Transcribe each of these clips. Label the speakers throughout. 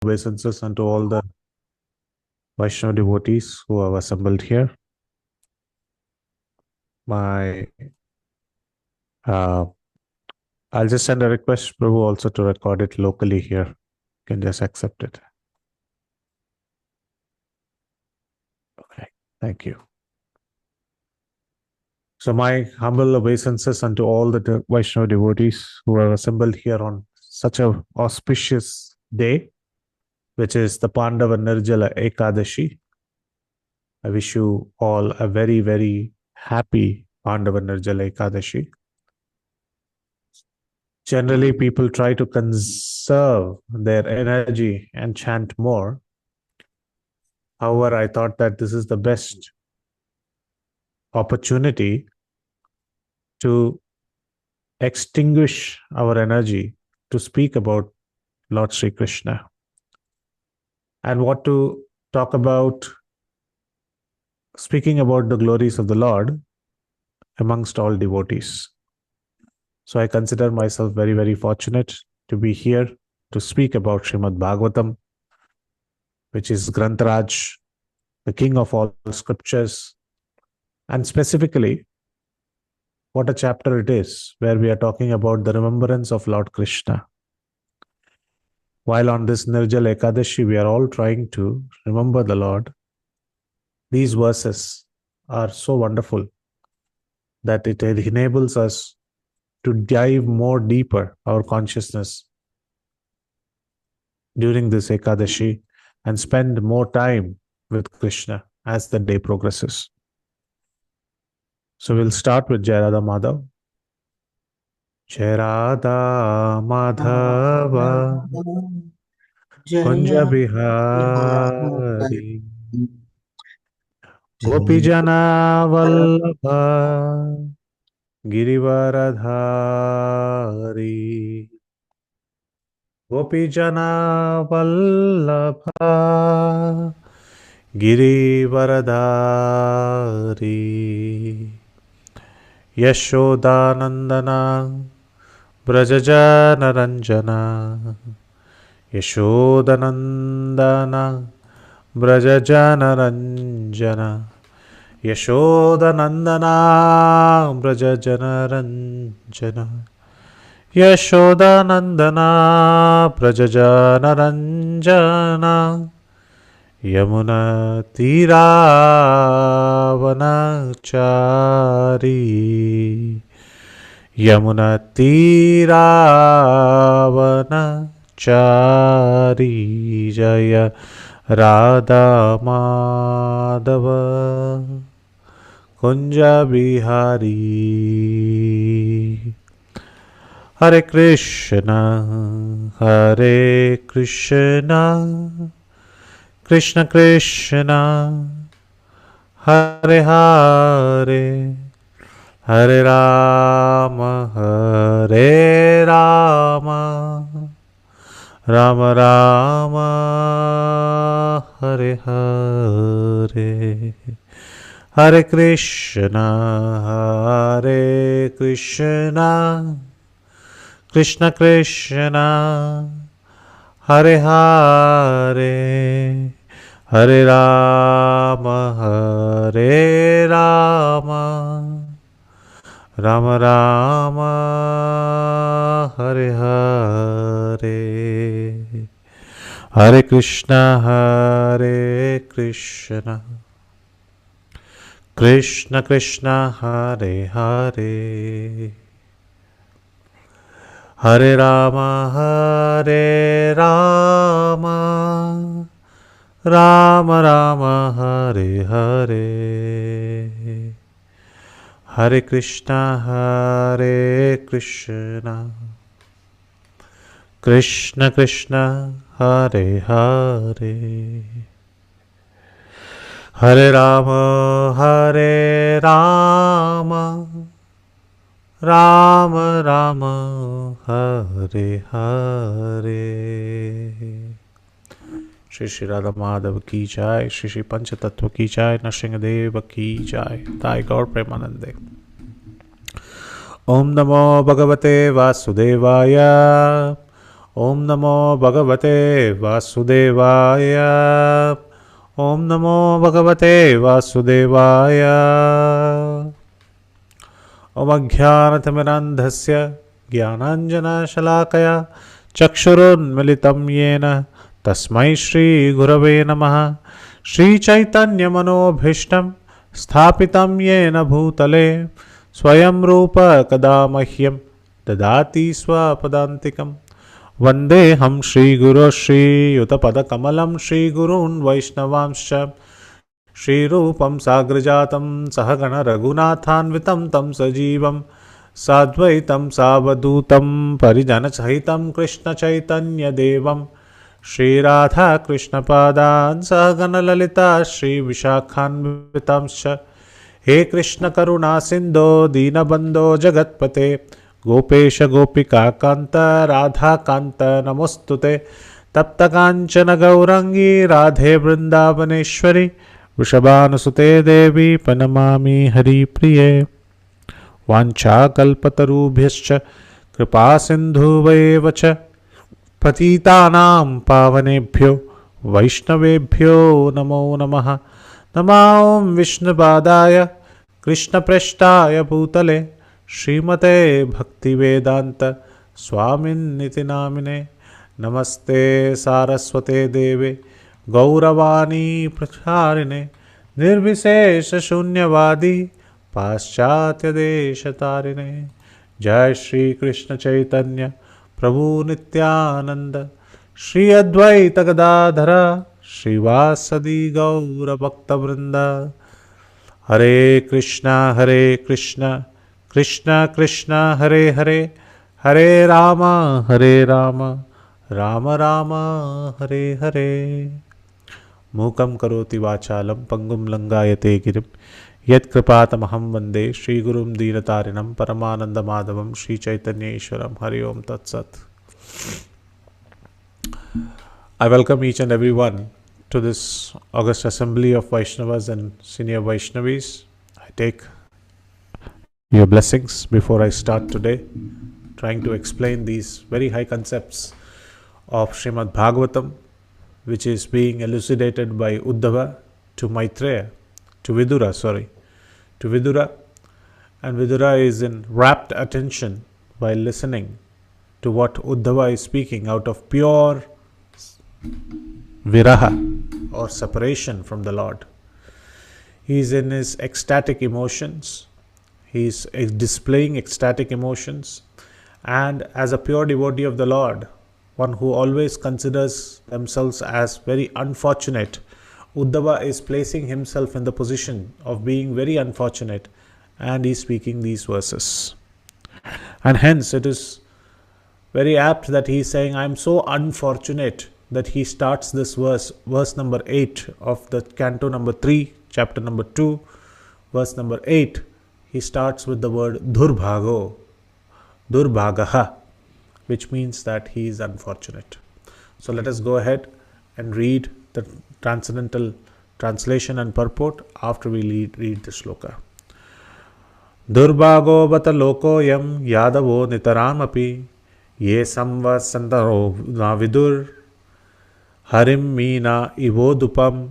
Speaker 1: obeisances unto all the Vaishnava devotees who have assembled here. I'll just send a request, Prabhu, also to record it locally here. You can just accept it. Okay, thank you. So my humble obeisances unto all the Vaishnava devotees who are assembled here on such a auspicious day, which is the Pandava Nirjala Ekadashi. I wish you all a very, very happy Pandava Nirjala Ekadashi. Generally, people try to conserve their energy and chant more. However, I thought that this is the best opportunity to extinguish our energy to speak about Lord Sri Krishna and what to talk about, speaking about the glories of the Lord amongst all devotees. So I consider myself very, very fortunate to be here to speak about Srimad Bhagavatam, which is Grantaraj, the king of all scriptures, and specifically what a chapter it is where we are talking about the remembrance of Lord Krishna. While on this Nirjala Ekadashi, we are all trying to remember the Lord. These verses are so wonderful that it enables us to dive more deeper our consciousness during this Ekadashi and spend more time with Krishna as the day progresses. So we'll start with Jai Radha Madhav. Jai Radha Madhava Kunja Bihari Gopijana Vallabha Girivaradhari Gopijana Vallabha Girivaradhari Yashodanandana Brajajana Ranjana Yashodanandana Brajajana Ranjana Yashodanandana Brajajana Ranjana Yashodanandana Brajajana Ranjana Yamuna Tiravanachari Yamuna Tiravanachari Jaya Radha Madhava Kunja Bihari Hare Krishna Hare Krishna Krishna Krishna Hare Hare Hare Rama Hare Rama Rama Rama Hare Hare Hare Krishna Hare Krishna Krishna Krishna Hare Hare Hare Rama Hare Rama Rama Rama Hare Hare Hare Krishna Krishna Krishna Hare Hare Hare Rama Hare Rama Rama Rama Hare Hare Hare Krishna Krishna Krishna Hare Hare Hare Rama Hare Rama Rama Rama Hare Hare Shri Shri Radha Madhav ki jai, Shri Shri Pancha Tattva ki jai, Nrsimhadev ki jai, Thai Gaur Premanande. Om Namo Bhagavate Vasudevaya, Om Namo Bhagavate Vasudevaya. Om Namo Bhagavate Vasudevaya. Om Ajnanatamidandhasya Jnananjana Shalakaya Chakshurunmilitam Yena Tasmai Shri Gurave Namaha. Shri Chaitanya Manobhishtam Sthapitam Yena Bhutale Swayam Rupa Kadamahyam Dadati Swapadantikam. Vande Ham Shri Guru Shri Yutapadakamalam Shri Gurun Vaishnavamscha Shri Rupam Sagrajatam Sahagana Raghunathanvitam Tam Sajivam Sadvaitam Savadutam Parijana Sahitam Krishna Chaitanya Devam Shri Radha Krishna Padan Sahagana Lalita Shri Vishakhanvitamscha He Krishna Karuna Sindho Dinabandho Jagatpate Gopesha Gopika Kanta Radha Kanta Namostute Tapta Kanchana Gaurangi Radhe Vrindavaneshwari Vrishabhanusute Devi Panamami Hari Priye Vancha Kalpatarubhyascha Kripa Sindhuvaeva cha Patitanam Pavanebhyo Vaishnavebhyo Namo Namaha Namaom Vishnubadaya Krishna Preshtaya Bhutale Srimate Bhaktivedanta Swamin Niti Namine Namaste Saraswate Deve Gauravani Pracharine Nirvisesha Shunyavadi Paschatya Deshatarine Jai Shri Krishna Chaitanya Prabhu Nityananda Shri Advaita Gadadhara Shri Vasadi Gaura Bhakta Vrinda Hare Krishna Krishna Krishna Hare Hare Hare Rama Rama Rama Hare Hare Mukam karoti vachalam pangum langayate girim Yat kripatamaham vande Shri Gurum Deenatarinam Paramananda Madhavam Shri Chaitanya Ishwaram Hari Om Tat Sat. I welcome each and every one to this August Assembly of Vaishnavas and Senior Vaishnavis. I take your blessings before I start today, trying to explain these very high concepts of Srimad Bhagavatam, which is being elucidated by Uddhava to Maitreya, to Vidura, and Vidura is in rapt attention while listening to what Uddhava is speaking out of pure viraha or separation from the Lord. He is in his ecstatic emotions. He is displaying ecstatic emotions, and as a pure devotee of the Lord, one who always considers themselves as very unfortunate, Uddhava is placing himself in the position of being very unfortunate, and he is speaking these verses. And hence it is very apt that he is saying, I am so unfortunate, that he starts this verse number 8 of the Canto number 3, chapter number 2, verse number 8. He starts with the word Durbhagaha, which means that he is unfortunate. So let us go ahead and read the transcendental translation and purport after we read the shloka. Durbhago bata loko yam yadavo nitaram api ye samvasantaro navidur harim meena ivodupam.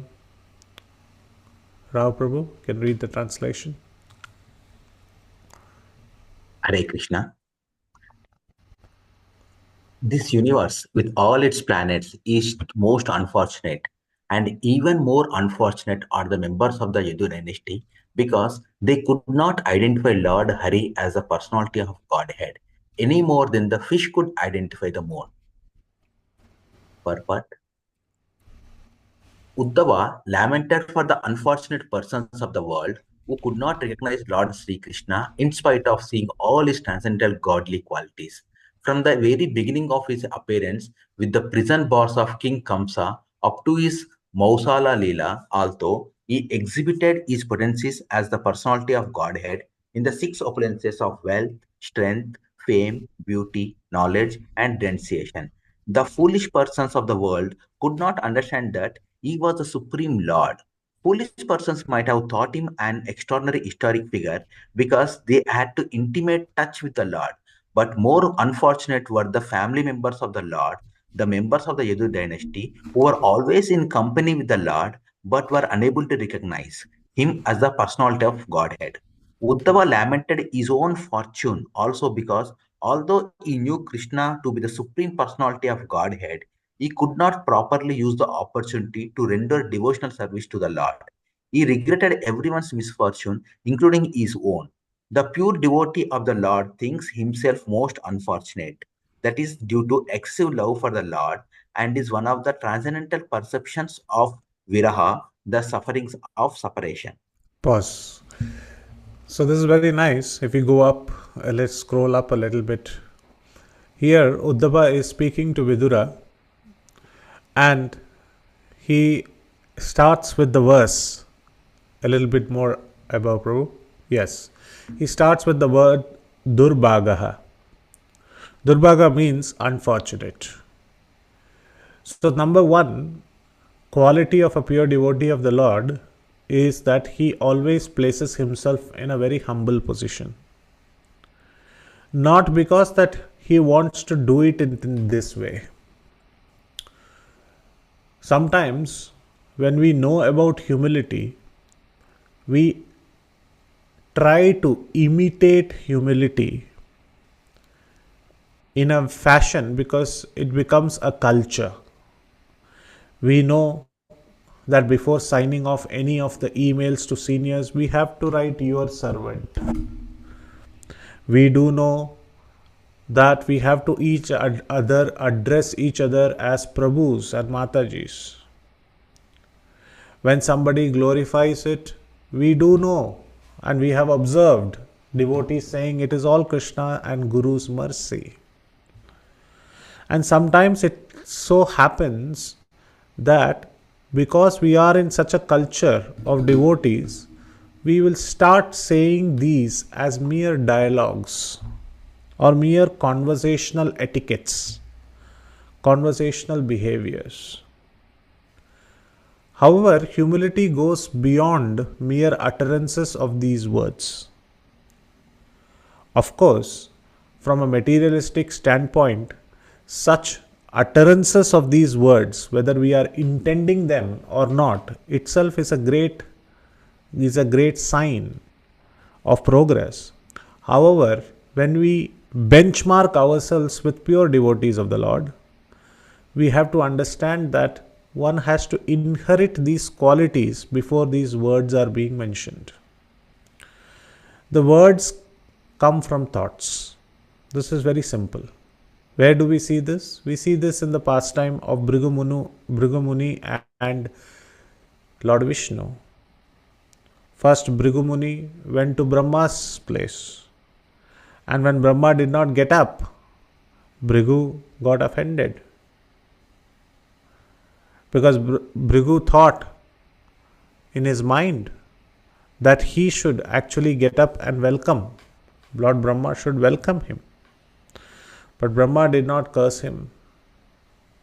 Speaker 1: Rao Prabhu, can read the translation.
Speaker 2: Hare Krishna. This universe, with all its planets, is most unfortunate, and even more unfortunate are the members of the Yadu dynasty because they could not identify Lord Hari as a personality of Godhead any more than the fish could identify the moon. Purport. Uddhava lamented for the unfortunate persons of the world who could not recognize Lord Sri Krishna in spite of seeing all his transcendental godly qualities. From the very beginning of his appearance with the prison bars of King Kamsa up to his Mausala Leela, although he exhibited his potencies as the personality of Godhead in the six opulences of wealth, strength, fame, beauty, knowledge, and renunciation. The foolish persons of the world could not understand that he was the supreme lord. Foolish persons might have thought him an extraordinary historic figure because they had to intimate touch with the Lord. But more unfortunate were the family members of the Lord, the members of the Yadu dynasty, who were always in company with the Lord but were unable to recognize him as the personality of Godhead. Uddhava lamented his own fortune also because although he knew Krishna to be the supreme personality of Godhead, he could not properly use the opportunity to render devotional service to the Lord. He regretted everyone's misfortune, including his own. The pure devotee of the Lord thinks himself most unfortunate. That is due to excessive love for the Lord and is one of the transcendental perceptions of viraha, the sufferings of separation.
Speaker 1: Pause. So this is very nice. If we go up, let's scroll up a little bit. Here, Uddhava is speaking to Vidura, and he starts with the verse a little bit more above, Prabhu. Yes. He starts with the word Durbhagaha. Durbhaga means unfortunate. So, number one quality of a pure devotee of the Lord is that he always places himself in a very humble position. Not because that he wants to do it in this way. Sometimes when we know about humility, we try to imitate humility in a fashion because it becomes a culture. We know that before signing off any of the emails to seniors, we have to write your servant. We do know that we have to each other address each other as Prabhus and Matajis. When somebody glorifies it, we do know and we have observed devotees saying it is all Krishna and Guru's mercy. And sometimes it so happens that because we are in such a culture of devotees, we will start saying these as mere dialogues or mere conversational etiquettes, conversational behaviors. However, humility goes beyond mere utterances of these words. Of course, from a materialistic standpoint, such utterances of these words, whether we are intending them or not, itself is a great sign of progress. However, when we benchmark ourselves with pure devotees of the Lord, we have to understand that one has to inherit these qualities before these words are being mentioned. The words come from thoughts. This is very simple. Where do we see this? We see this in the pastime of Bhrigu Muni and Lord Vishnu. First, Bhrigu Muni went to Brahma's place. And when Brahma did not get up, Bhrigu got offended. Because Bhrigu thought in his mind that he should actually get up and welcome. Lord Brahma should welcome him. But Brahma did not curse him,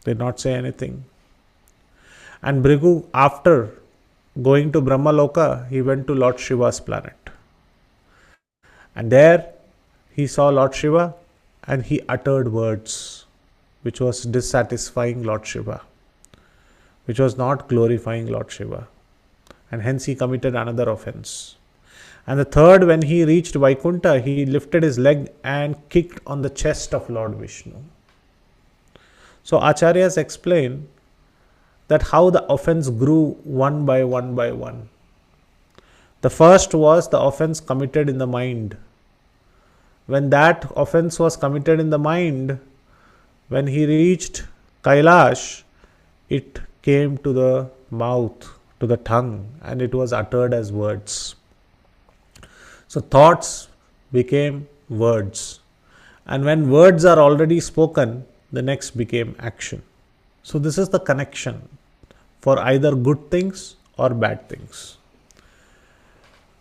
Speaker 1: did not say anything. And Bhrigu, after going to Brahmaloka, he went to Lord Shiva's planet. And there he saw Lord Shiva and he uttered words which was dissatisfying Lord Shiva, which was not glorifying Lord Shiva. And hence he committed another offense. And the third, when he reached Vaikuntha, he lifted his leg and kicked on the chest of Lord Vishnu. So Acharyas explain that how the offense grew one by one by one. The first was the offense committed in the mind. When that offense was committed in the mind, when he reached Kailash, it came to the mouth, to the tongue, and it was uttered as words. So thoughts became words. And when words are already spoken, the next became action. So this is the connection for either good things or bad things.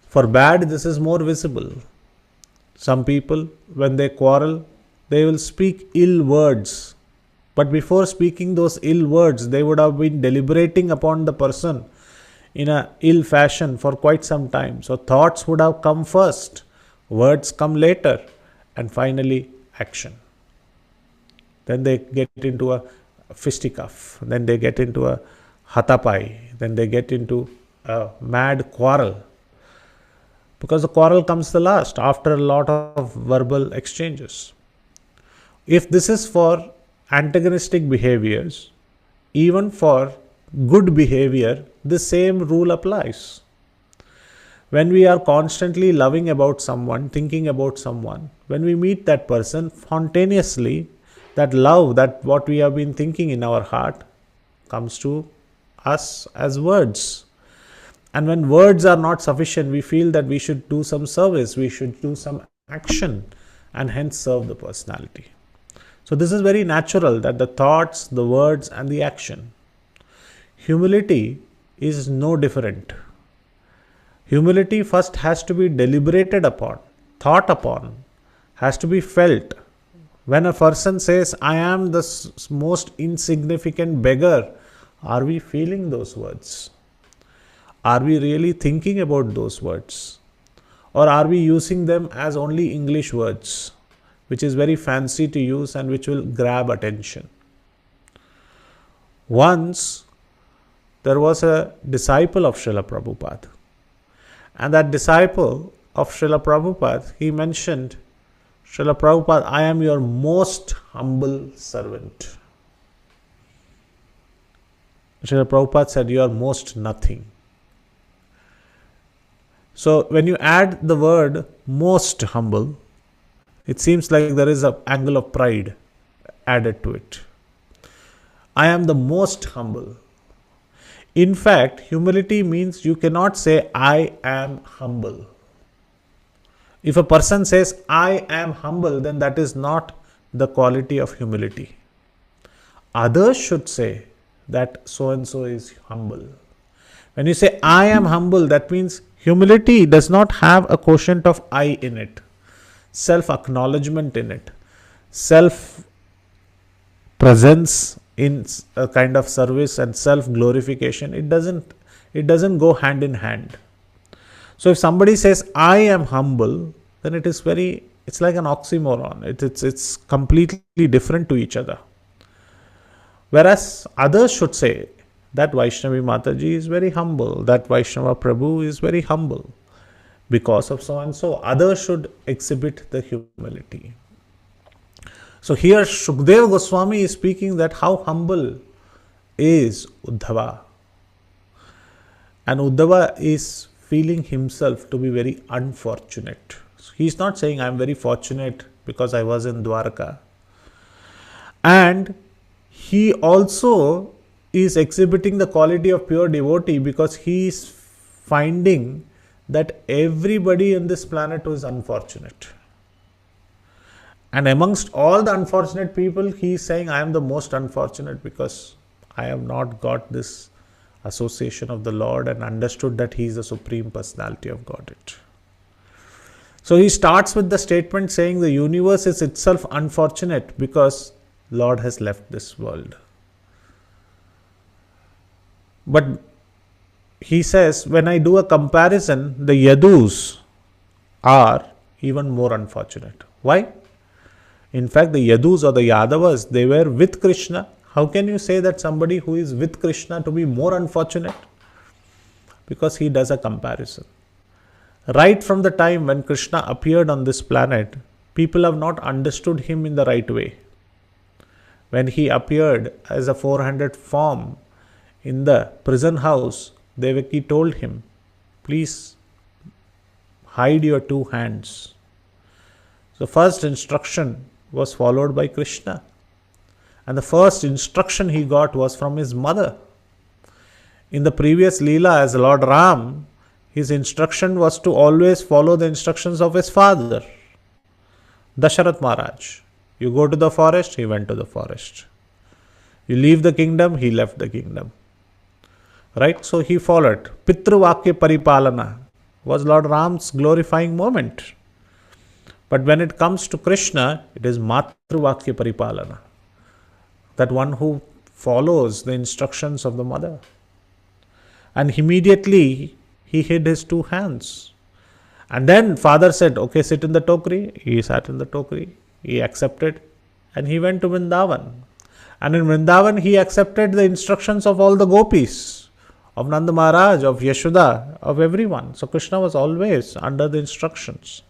Speaker 1: For bad, this is more visible. Some people, when they quarrel, they will speak ill words. But before speaking those ill words, they would have been deliberating upon the person in a ill fashion for quite some time. So thoughts would have come first, words come later, and finally action. Then they get into a fisticuff. Then they get into a hatapai. Then they get into a mad quarrel. Because the quarrel comes the last after a lot of verbal exchanges. If this is for antagonistic behaviors, even for good behavior, the same rule applies. When we are constantly loving about someone, thinking about someone, when we meet that person, spontaneously, that love, that what we have been thinking in our heart, comes to us as words. And when words are not sufficient, we feel that we should do some service, we should do some action, and hence serve the personality. So this is very natural, that the thoughts, the words, and the action. Humility is no different. Humility first has to be deliberated upon, thought upon, has to be felt. When a person says, I am the most insignificant beggar, are we feeling those words? Are we really thinking about those words? Or are we using them as only English words, which is very fancy to use and which will grab attention? Once, there was a disciple of Srila Prabhupada. And that disciple of Srila Prabhupada, he mentioned, Srila Prabhupada, I am your most humble servant. Srila Prabhupada said, you are most nothing. So when you add the word most humble, it seems like there is an angle of pride added to it. I am the most humble. In fact, humility means you cannot say, I am humble. If a person says, I am humble, then that is not the quality of humility. Others should say that so-and-so is humble. When you say, I am humble, that means humility does not have a quotient of I in it, self-acknowledgement in it, self-presence in a kind of service and self-glorification. It doesn't go hand in hand. So if somebody says, I am humble, then it's like an oxymoron. It's completely different to each other. Whereas others should say that Vaishnavi Mataji is very humble, that Vaishnava Prabhu is very humble because of so and so. Others should exhibit the humility. So here Shukdev Goswami is speaking that how humble is Uddhava. And Uddhava is feeling himself to be very unfortunate. So he is not saying I am very fortunate because I was in Dwarka. And he also is exhibiting the quality of pure devotee because he is finding that everybody on this planet is unfortunate. And amongst all the unfortunate people, he is saying, I am the most unfortunate because I have not got this association of the Lord and understood that he is the Supreme Personality of Godhead. So he starts with the statement saying the universe is itself unfortunate because Lord has left this world. But he says, when I do a comparison, the Yadus are even more unfortunate. Why? In fact, the Yadus or the Yadavas, they were with Krishna. How can you say that somebody who is with Krishna to be more unfortunate? Because he does a comparison. Right from the time when Krishna appeared on this planet, people have not understood him in the right way. When he appeared as a 400 form in the prison house, Devaki told him, please hide your two hands. So first instruction was followed by Krishna. And the first instruction he got was from his mother. In the previous Leela as Lord Ram, his instruction was to always follow the instructions of his father, Dasharat Maharaj. You go to the forest, he went to the forest. You leave the kingdom, he left the kingdom. Right? So he followed. Pitruvakya Paripalana was Lord Ram's glorifying moment. But when it comes to Krishna, it is Matruvakya Paripalana. That one who follows the instructions of the mother. And immediately he hid his two hands. And then father said, okay, sit in the tokri. He sat in the tokri. He accepted and he went to Vrindavan. And in Vrindavan, he accepted the instructions of all the gopis, of Nanda Maharaj, of Yashoda, of everyone. So Krishna was always under the instructions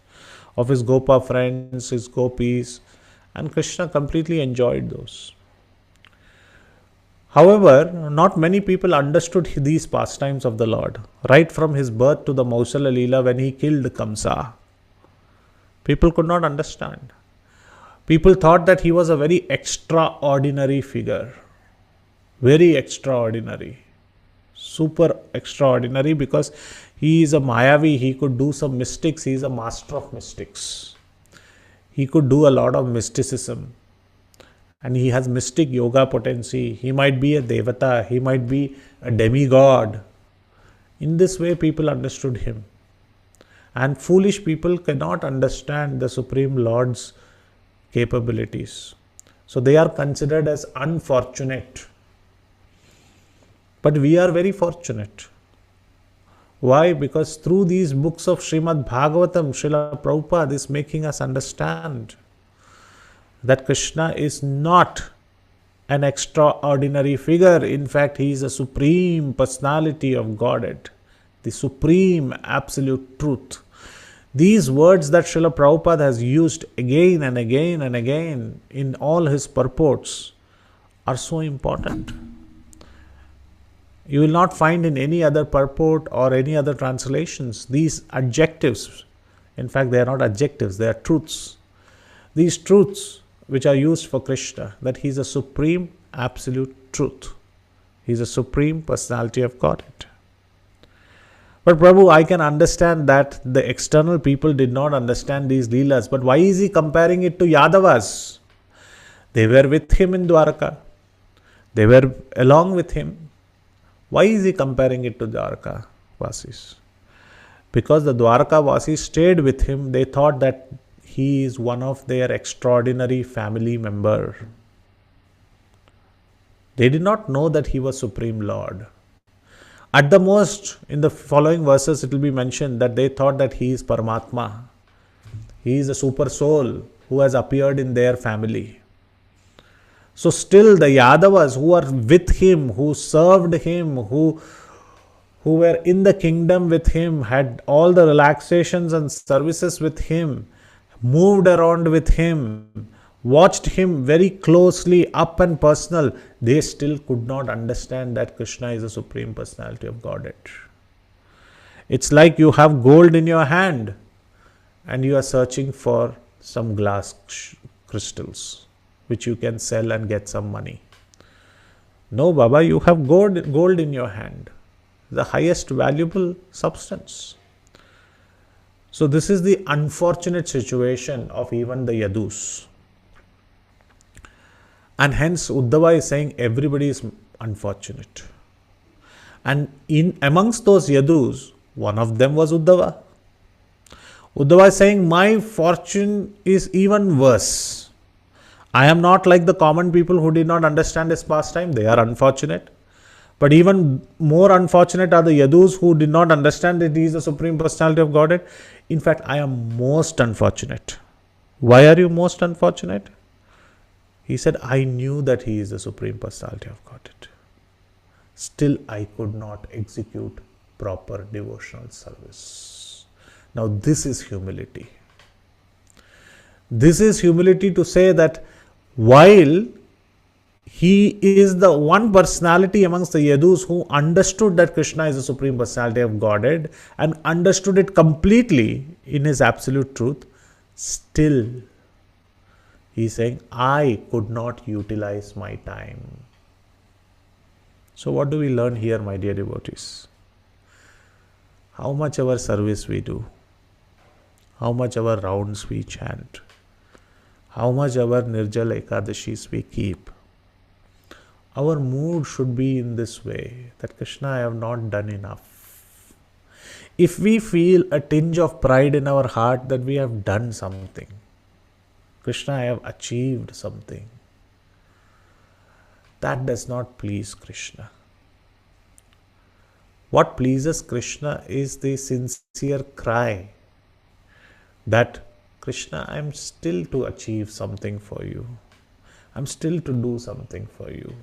Speaker 1: of his Gopa friends, his gopis, and Krishna completely enjoyed those. However, not many people understood these pastimes of the Lord, right from his birth to the Mausala Leela when he killed Kamsa. People could not understand. People thought that he was a very extraordinary figure. Very extraordinary. Super extraordinary, because he is a Mayavi. He could do some mystics. He is a master of mystics. He could do a lot of mysticism. And he has mystic yoga potency. He might be a devata. He might be a demigod. In this way, people understood him. And foolish people cannot understand the Supreme Lord's capabilities. So they are considered as unfortunate. But we are very fortunate. Why? Because through these books of Srimad Bhagavatam, Srila Prabhupada is making us understand that Krishna is not an extraordinary figure. In fact, he is a supreme personality of Godhead, the supreme absolute truth. These words that Srila Prabhupada has used again and again and again in all his purports are so important. You will not find in any other purport or any other translations these adjectives. In fact, they are not adjectives, they are truths. These truths which are used for Krishna, that he is a supreme absolute truth. He is a supreme personality of Godhead. But Prabhu, I can understand that the external people did not understand these Leelas. But why is he comparing it to Yadavas? They were with him in Dwarka. They were along with him. Why is he comparing it to Dwarka Vasis? Because the Dwarka Vasis stayed with him. They thought that he is one of their extraordinary family member. They did not know that he was Supreme Lord. At the most, in the following verses, it will be mentioned that they thought that he is Paramatma. He is a super soul who has appeared in their family. So still the Yadavas who are with him, who served him, who were in the kingdom with him, had all the relaxations and services with him, moved around with him, watched him very closely, up and personal, they still could not understand that Krishna is a supreme personality of Godhead. It's like you have gold in your hand and you are searching for some glass crystals which you can sell and get some money. No, Baba, you have gold in your hand, the highest valuable substance. So this is the unfortunate situation of even the Yadus. And hence Uddhava is saying everybody is unfortunate. And amongst those Yadus, one of them was Uddhava. Uddhava is saying, my fortune is even worse. I am not like the common people who did not understand his pastime. They are unfortunate. But even more unfortunate are the Yadus who did not understand that he is the Supreme Personality of Godhead. In fact, I am most unfortunate. Why are you most unfortunate? He said, I knew that he is the Supreme Personality of Godhead. Still, I could not execute proper devotional service. Now, this is humility. This is humility to say that while he is the one personality amongst the Yadus who understood that Krishna is the Supreme Personality of Godhead and understood it completely in his absolute truth, still he is saying, I could not utilize my time. So what do we learn here, my dear devotees? How much our service we do, how much our rounds we chant, how much our Nirjala Ekadashis we keep. Our mood should be in this way, that Krishna, I have not done enough. If we feel a tinge of pride in our heart that we have done something, Krishna, I have achieved something, that does not please Krishna. What pleases Krishna is the sincere cry that Krishna, I'm still to achieve something for you. I'm still to do something for you.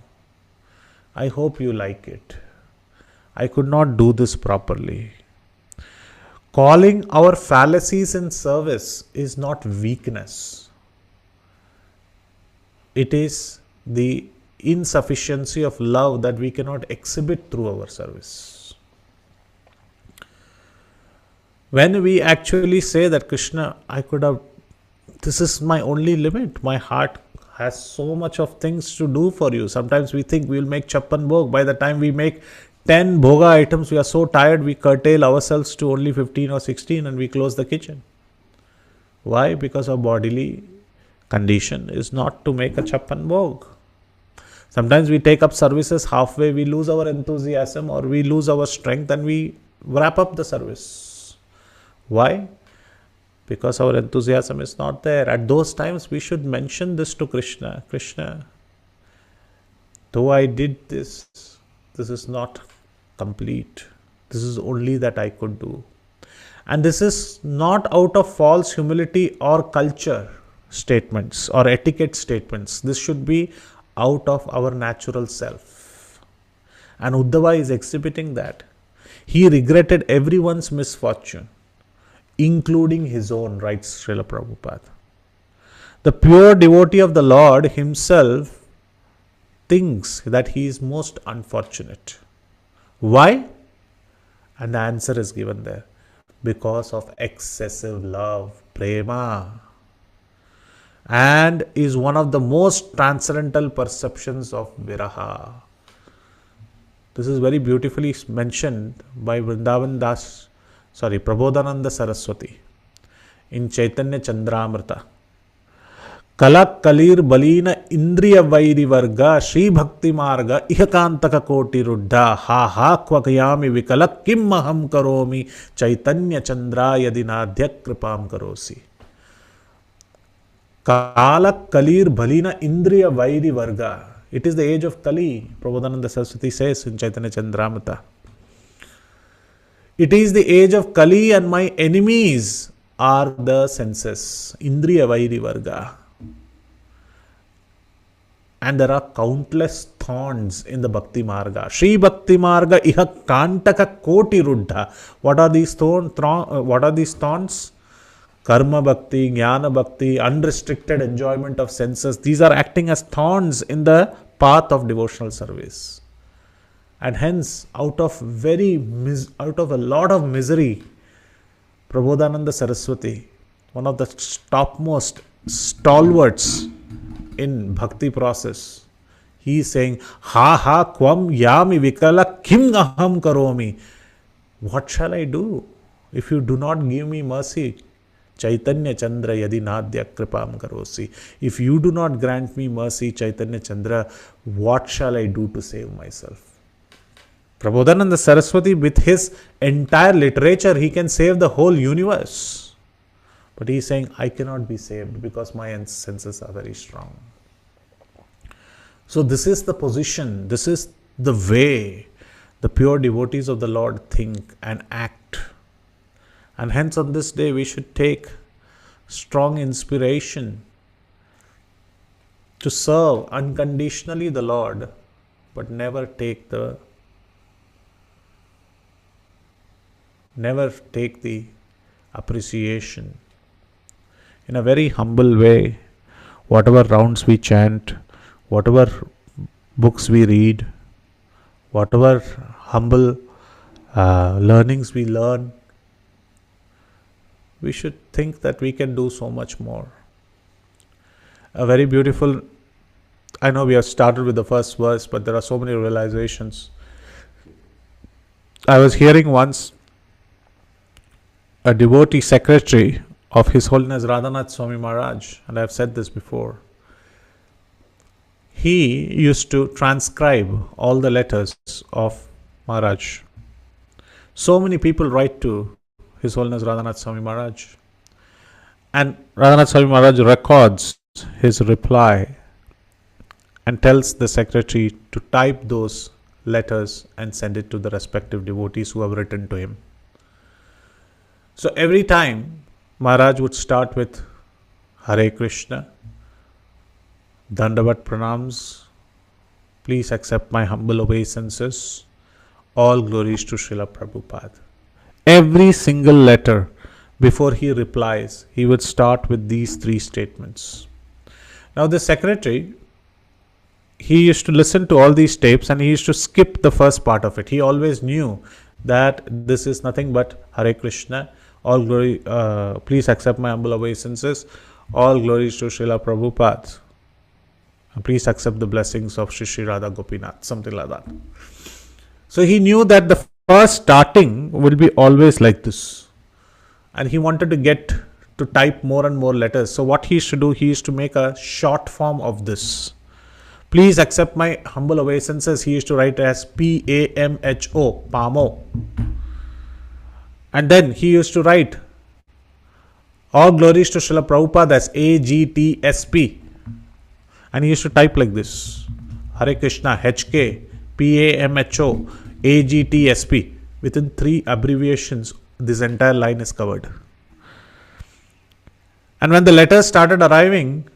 Speaker 1: I hope you like it. I could not do this properly. Calling our fallacies in service is not weakness. It is the insufficiency of love that we cannot exhibit through our service. When we actually say that, Krishna, this is my only limit. My heart has so much of things to do for you. Sometimes we think we will make chappan bhog. By the time we make 10 bhoga items, we are so tired, we curtail ourselves to only 15 or 16 and we close the kitchen. Why? Because our bodily condition is not to make a chappan bhog. Sometimes we take up services halfway, we lose our enthusiasm or we lose our strength and we wrap up the service. Why? Because our enthusiasm is not there. At those times, we should mention this to Krishna. Krishna, though I did this, this is not complete. This is only that I could do. And this is not out of false humility or culture statements or etiquette statements. This should be out of our natural self. And Uddhava is exhibiting that. He regretted everyone's misfortune, including his own, writes Srila Prabhupada. The pure devotee of the Lord himself thinks that he is most unfortunate. Why? And the answer is given there. Because of excessive love, prema, and is one of the most transcendental perceptions of viraha. This is very beautifully mentioned by Prabodhananda Saraswati in Chaitanya Chandramrita. Kalak kalir balina indriya vairi varga Shri Bhakti marga ihakantaka koti ruddha ha ha kvakayami vikalak kim maham karomi Chaitanya Chandra yadinadhya kripam karosi. Kalak kalir balina indriya vairi varga. It is the age of Kali, Prabodhananda Saraswati says in Chaitanya Chandramrita. It is the age of Kali and my enemies are the senses. Indriya vairi varga. And there are countless thorns in the Bhakti Marga. Shri Bhakti Marga iha kantaka koti ruddha. What are these thorns? Karma Bhakti, Jnana Bhakti, unrestricted enjoyment of senses. These are acting as thorns in the path of devotional service. And hence, out of a lot of misery, Prabodhananda Saraswati, one of the topmost stalwarts in bhakti process, he is saying, ha ha kvam yami vikala kim aham karomi. What shall I do if you do not give me mercy? Chaitanya Chandra yadi nadhya kripam karosi. If you do not grant me mercy, Chaitanya Chandra, what shall I do to save myself? Prabodhananda Saraswati, with his entire literature, he can save the whole universe. But he is saying, I cannot be saved because my senses are very strong. So this is the position, this is the way the pure devotees of the Lord think and act. And hence on this day we should take strong inspiration to serve unconditionally the Lord, but never take the appreciation. In a very humble way, whatever rounds we chant, whatever books we read, whatever humble learnings we learn, we should think that we can do so much more. A very beautiful, I know we have started with the first verse, but there are so many realizations. I was hearing once a devotee secretary of His Holiness Radhanath Swami Maharaj, and I have said this before. He used to transcribe all the letters of Maharaj. So many people write to His Holiness Radhanath Swami Maharaj, and Radhanath Swami Maharaj records his reply and tells the secretary to type those letters and send it to the respective devotees who have written to him. So every time Maharaj would start with Hare Krishna, Dandavat Pranams. Please accept my humble obeisances. All glories to Srila Prabhupada. Every single letter, before he replies, he would start with these three statements. Now, the secretary, he used to listen to all these tapes and he used to skip the first part of it. He always knew that this is nothing but Hare Krishna, all glory, please accept my humble obeisances, all glories to Srila Prabhupada. Please accept the blessings of Shri Radha Gopinath, something like that. So he knew that the first starting will be always like this. And he wanted to get to type more and more letters. So what he used to do, he used to make a short form of this. Please accept my humble obeisances. He used to write as PAMHO, PAMO. And then he used to write all glories to Srila Prabhupada as AGTSP. And he used to type like this: Hare Krishna, HK, PAMHO, AGTSP. Within three abbreviations, this entire line is covered. And when the letters started arriving,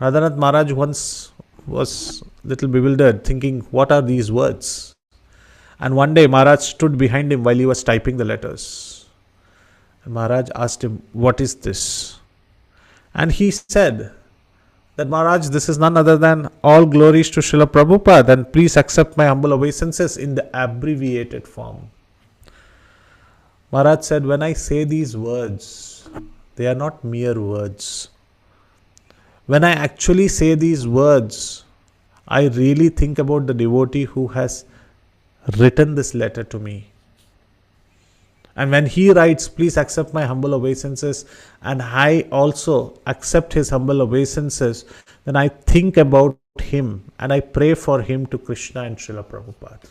Speaker 1: Radhanath Maharaj once was a little bewildered, thinking, what are these words? And one day Maharaj stood behind him while he was typing the letters. And Maharaj asked him, what is this? And he said that, Maharaj, this is none other than all glories to Srila Prabhupada, and please accept my humble obeisances in the abbreviated form. Maharaj said, when I say these words, they are not mere words. When I actually say these words, I really think about the devotee who has written this letter to me. And when he writes, please accept my humble obeisances, and I also accept his humble obeisances, then I think about him and I pray for him to Krishna and Srila Prabhupada.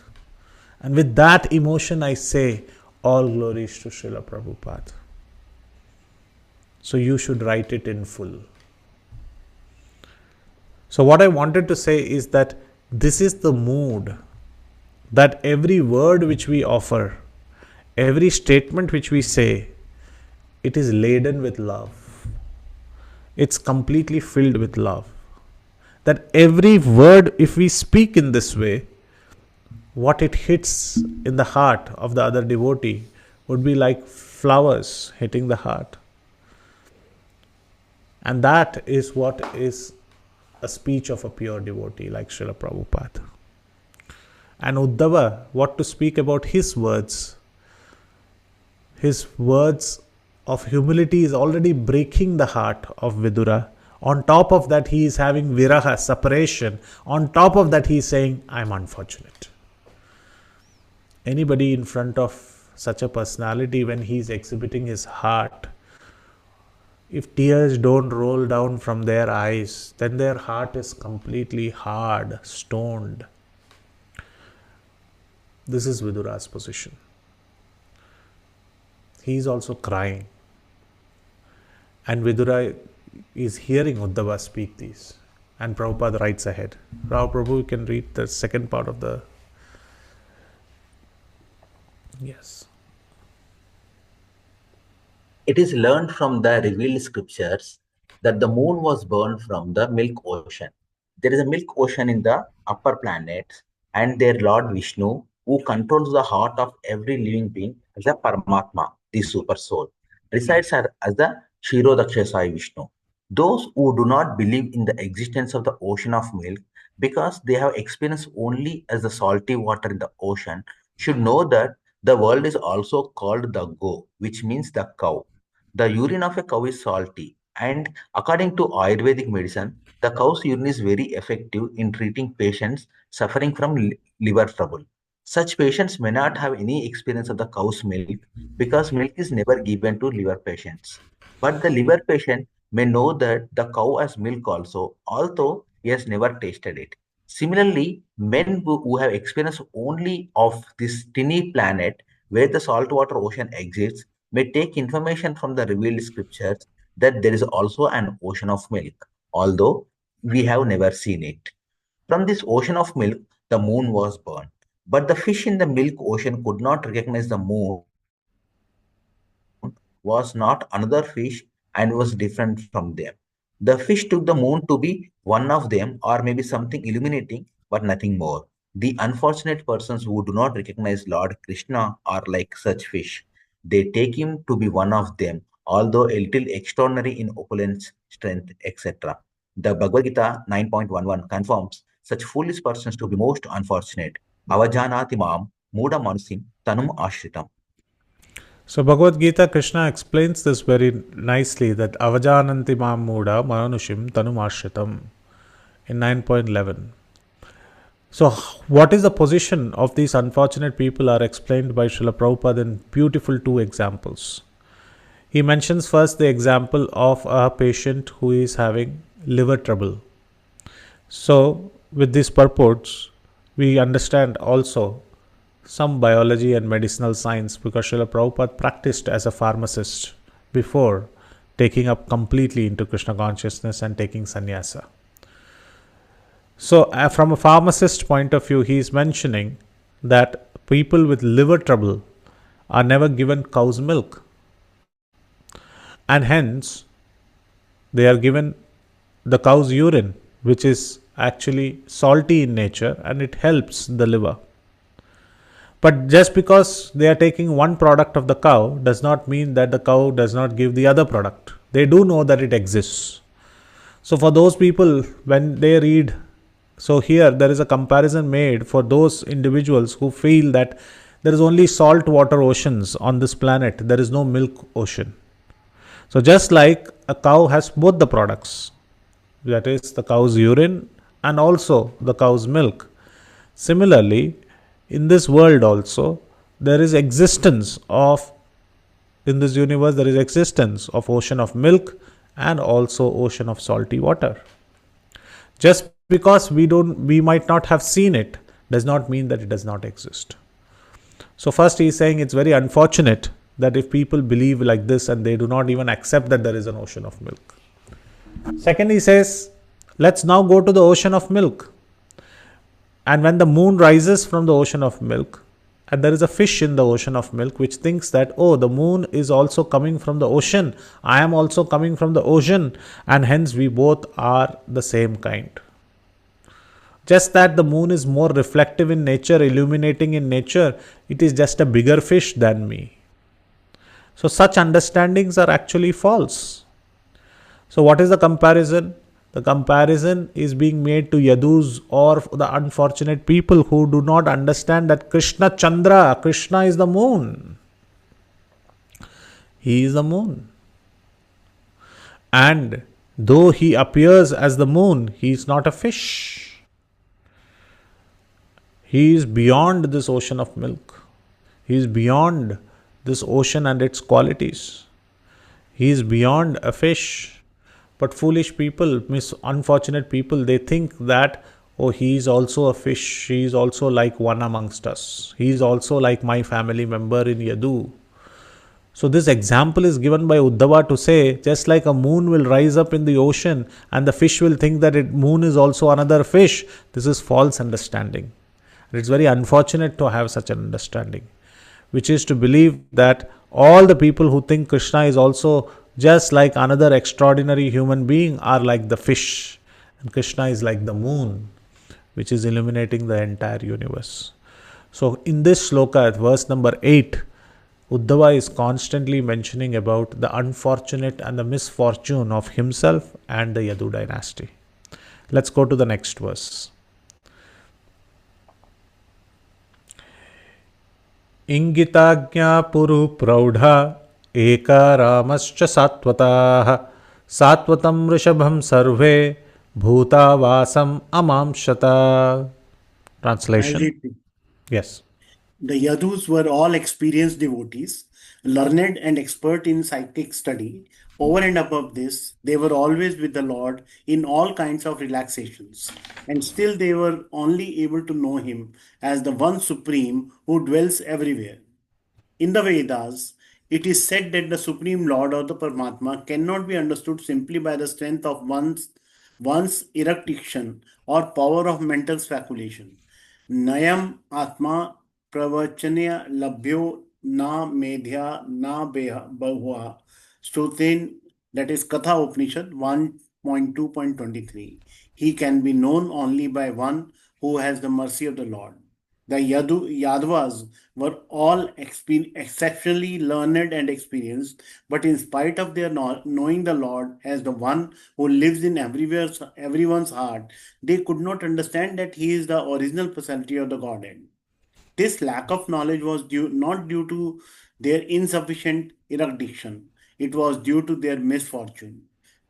Speaker 1: And with that emotion, I say, all glories to Srila Prabhupada. So you should write it in full. So what I wanted to say is that this is the mood that every word which we offer, every statement which we say, it is laden with love. It's completely filled with love. That every word, if we speak in this way, what it hits in the heart of the other devotee would be like flowers hitting the heart. And that is what is a speech of a pure devotee like Srila Prabhupada. And Uddhava, what to speak about his words? His words of humility is already breaking the heart of Vidura. On top of that, he is having viraha, separation. On top of that, he is saying, I am unfortunate. Anybody in front of such a personality, when he is exhibiting his heart, if tears don't roll down from their eyes, then their heart is completely hard, stoned. This is Vidura's position. He is also crying. And Vidura is hearing Uddhava speak these. And Prabhupada writes ahead. Prabhu, you can read the second part of the... Yes.
Speaker 2: It is learned from the revealed scriptures that the moon was born from the milk ocean. There is a milk ocean in the upper planets, and their Lord Vishnu, who controls the heart of every living being, as a Paramatma, the super soul, resides as the Kshirodakshasai Vishnu. Those who do not believe in the existence of the ocean of milk, because they have experienced only as the salty water in the ocean, should know that the world is also called the Go, which means the cow. The urine of a cow is salty, and according to Ayurvedic medicine, the cow's urine is very effective in treating patients suffering from liver trouble. Such patients may not have any experience of the cow's milk because milk is never given to liver patients. But the liver patient may know that the cow has milk also, although he has never tasted it. Similarly, men who have experience only of this tiny planet where the saltwater ocean exists may take information from the revealed scriptures that there is also an ocean of milk, although we have never seen it. From this ocean of milk, the moon was born. But the fish in the milk ocean could not recognize the moon was not another fish and was different from them. The fish took the moon to be one of them, or maybe something illuminating, but nothing more. The unfortunate persons who do not recognize Lord Krishna are like such fish. They take him to be one of them, although a little extraordinary in opulence, strength, etc. The Bhagavad Gita 9.11 confirms such foolish persons to be most unfortunate. Avajanati mam muda manusim tanum ashritam.
Speaker 1: So Bhagavad Gita, Krishna explains this very nicely that avajananti mam muda manushim tanumashritam in 9.11. So, what is the position of these unfortunate people are explained by Srila Prabhupada in beautiful two examples. He mentions first the example of a patient who is having liver trouble. So, with these purports, we understand also some biology and medicinal science because Srila Prabhupada practiced as a pharmacist before taking up completely into Krishna consciousness and taking sannyasa. So, from a pharmacist point of view, he is mentioning that people with liver trouble are never given cow's milk, and hence they are given the cow's urine, which is actually salty in nature and it helps the liver. But just because they are taking one product of the cow does not mean that the cow does not give the other product. They do know that it exists. So, for those people, when they read, so here there is a comparison made for those individuals who feel that there is only salt water oceans on this planet, there is no milk ocean. So, just like a cow has both the products, that is the cow's urine and also the cow's milk. Similarly, in this world also, there is existence of, in this universe, there is existence of ocean of milk and also ocean of salty water. Just because we might not have seen it does not mean that it does not exist. So first he is saying it's very unfortunate that if people believe like this and they do not even accept that there is an ocean of milk. Second, he says, let's now go to the ocean of milk. And when the moon rises from the ocean of milk, and there is a fish in the ocean of milk which thinks that, oh, the moon is also coming from the ocean, I am also coming from the ocean, and hence we both are the same kind. Just that the moon is more reflective in nature, illuminating in nature, it is just a bigger fish than me. So such understandings are actually false. So what is the comparison? The comparison is being made to Yadus or the unfortunate people who do not understand that Krishna Chandra, Krishna is the moon. He is the moon. And though he appears as the moon, he is not a fish. He is beyond this ocean of milk. He is beyond this ocean and its qualities. He is beyond a fish. But foolish people, unfortunate people, they think that, oh, he is also a fish. He is also like one amongst us. He is also like my family member in Yadu. So this example is given by Uddhava to say, just like a moon will rise up in the ocean and the fish will think that moon is also another fish, this is false understanding. And it's very unfortunate to have such an understanding, which is to believe that all the people who think Krishna is also just like another extraordinary human being are like the fish, and Krishna is like the moon, which is illuminating the entire universe. So in this sloka, at verse number 8, Uddhava is constantly mentioning about the unfortunate and the misfortune of himself and the Yadu dynasty. Let's go to the next verse. Ingitagnya puru praudha eka ramascha satvataha satvatam rishabham sarve bhuta vasam amamshata. Translation. Yes.
Speaker 3: The Yadus were all experienced devotees, learned and expert in psychic study. Over and above this, they were always with the Lord in all kinds of relaxations, and still they were only able to know Him as the one Supreme who dwells everywhere. In the Vedas, it is said that the Supreme Lord or the Paramatma cannot be understood simply by the strength of one's erudition or power of mental speculation. Nayam Atma Pravachanya Labhyo Na Medhya Na Bahua Stutin, that is Katha Upanishad 1 2.23. He can be known only by one who has the mercy of the Lord. The Yadavas were all exceptionally learned and experienced, but in spite of their knowing the Lord as the one who lives in everyone's heart, they could not understand that He is the original personality of the Godhead. This lack of knowledge was not due to their insufficient erudition, it was due to their misfortune.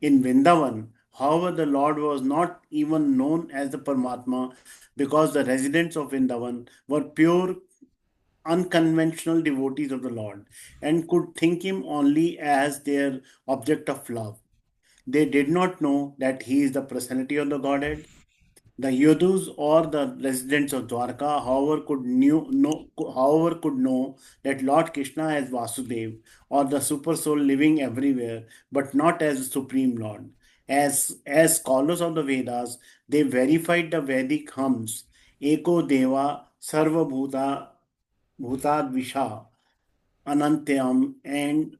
Speaker 3: In Vrindavan, however, the Lord was not even known as the Paramatma because the residents of Vrindavan were pure, unconventional devotees of the Lord and could think him only as their object of love. They did not know that he is the personality of the Godhead. The Yadus or the residents of Dwarka, however, could know that Lord Krishna as Vasudev or the Super Soul living everywhere, but not as the Supreme Lord. As scholars of the Vedas, they verified the Vedic hymns, Eko Deva Sarva Bhutadvisha Anantyam and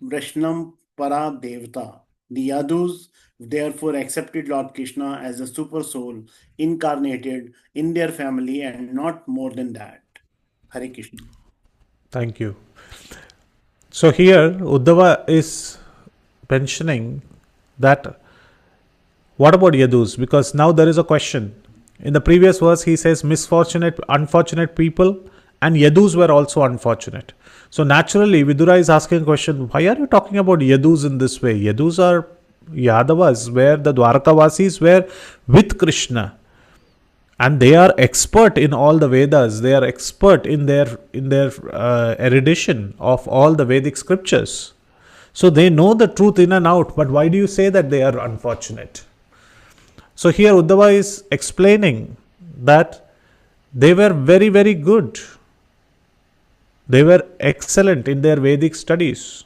Speaker 3: Vrishnam Para Devata. The Yadus therefore accepted Lord Krishna as a super soul incarnated in their family and not more than that. Hare Krishna.
Speaker 1: Thank you. So here Uddhava is mentioning that what about Yadus? Because now there is a question. In the previous verse he says misfortunate, unfortunate people, and Yadus were also unfortunate. So naturally Vidura is asking a question, why are you talking about Yadus in this way? Yadus are Yadavas, where the Dwarkavasis were with Krishna. And they are expert in all the Vedas. They are expert in their erudition of all the Vedic scriptures. So they know the truth in and out. But why do you say that they are unfortunate? So here Uddhava is explaining that they were very, very good. They were excellent in their Vedic studies.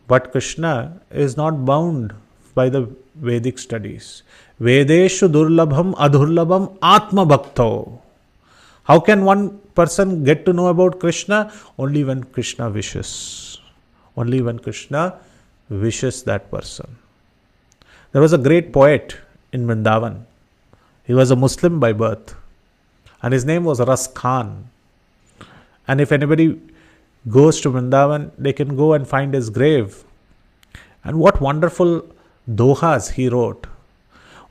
Speaker 1: But Krishna is not bound by the Vedic studies. Vedeshu durlabham adurlabham atma bhakto. How can one person get to know about Krishna? Only when Krishna wishes. Only when Krishna wishes that person. There was a great poet in Vrindavan. He was a Muslim by birth. And his name was Ras Khan. And if anybody goes to Vrindavan, they can go and find his grave. And what wonderful dohas he wrote.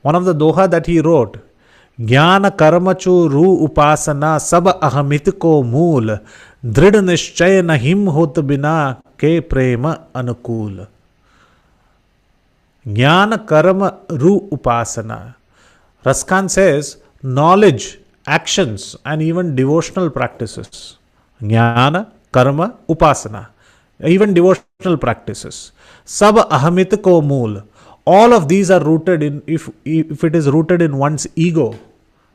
Speaker 1: One of the doha that he wrote, Jnana karmachu ru upasana sab ahamit ko mool, drid nischay nahim hot bina ke prema anukul. Jnana karma ru upasana. Raskan says, knowledge, actions, and even devotional practices. Jnana, karma, upasana. Even devotional practices. Sab ahamit ko mool. All of these are rooted in, if it is rooted in one's ego,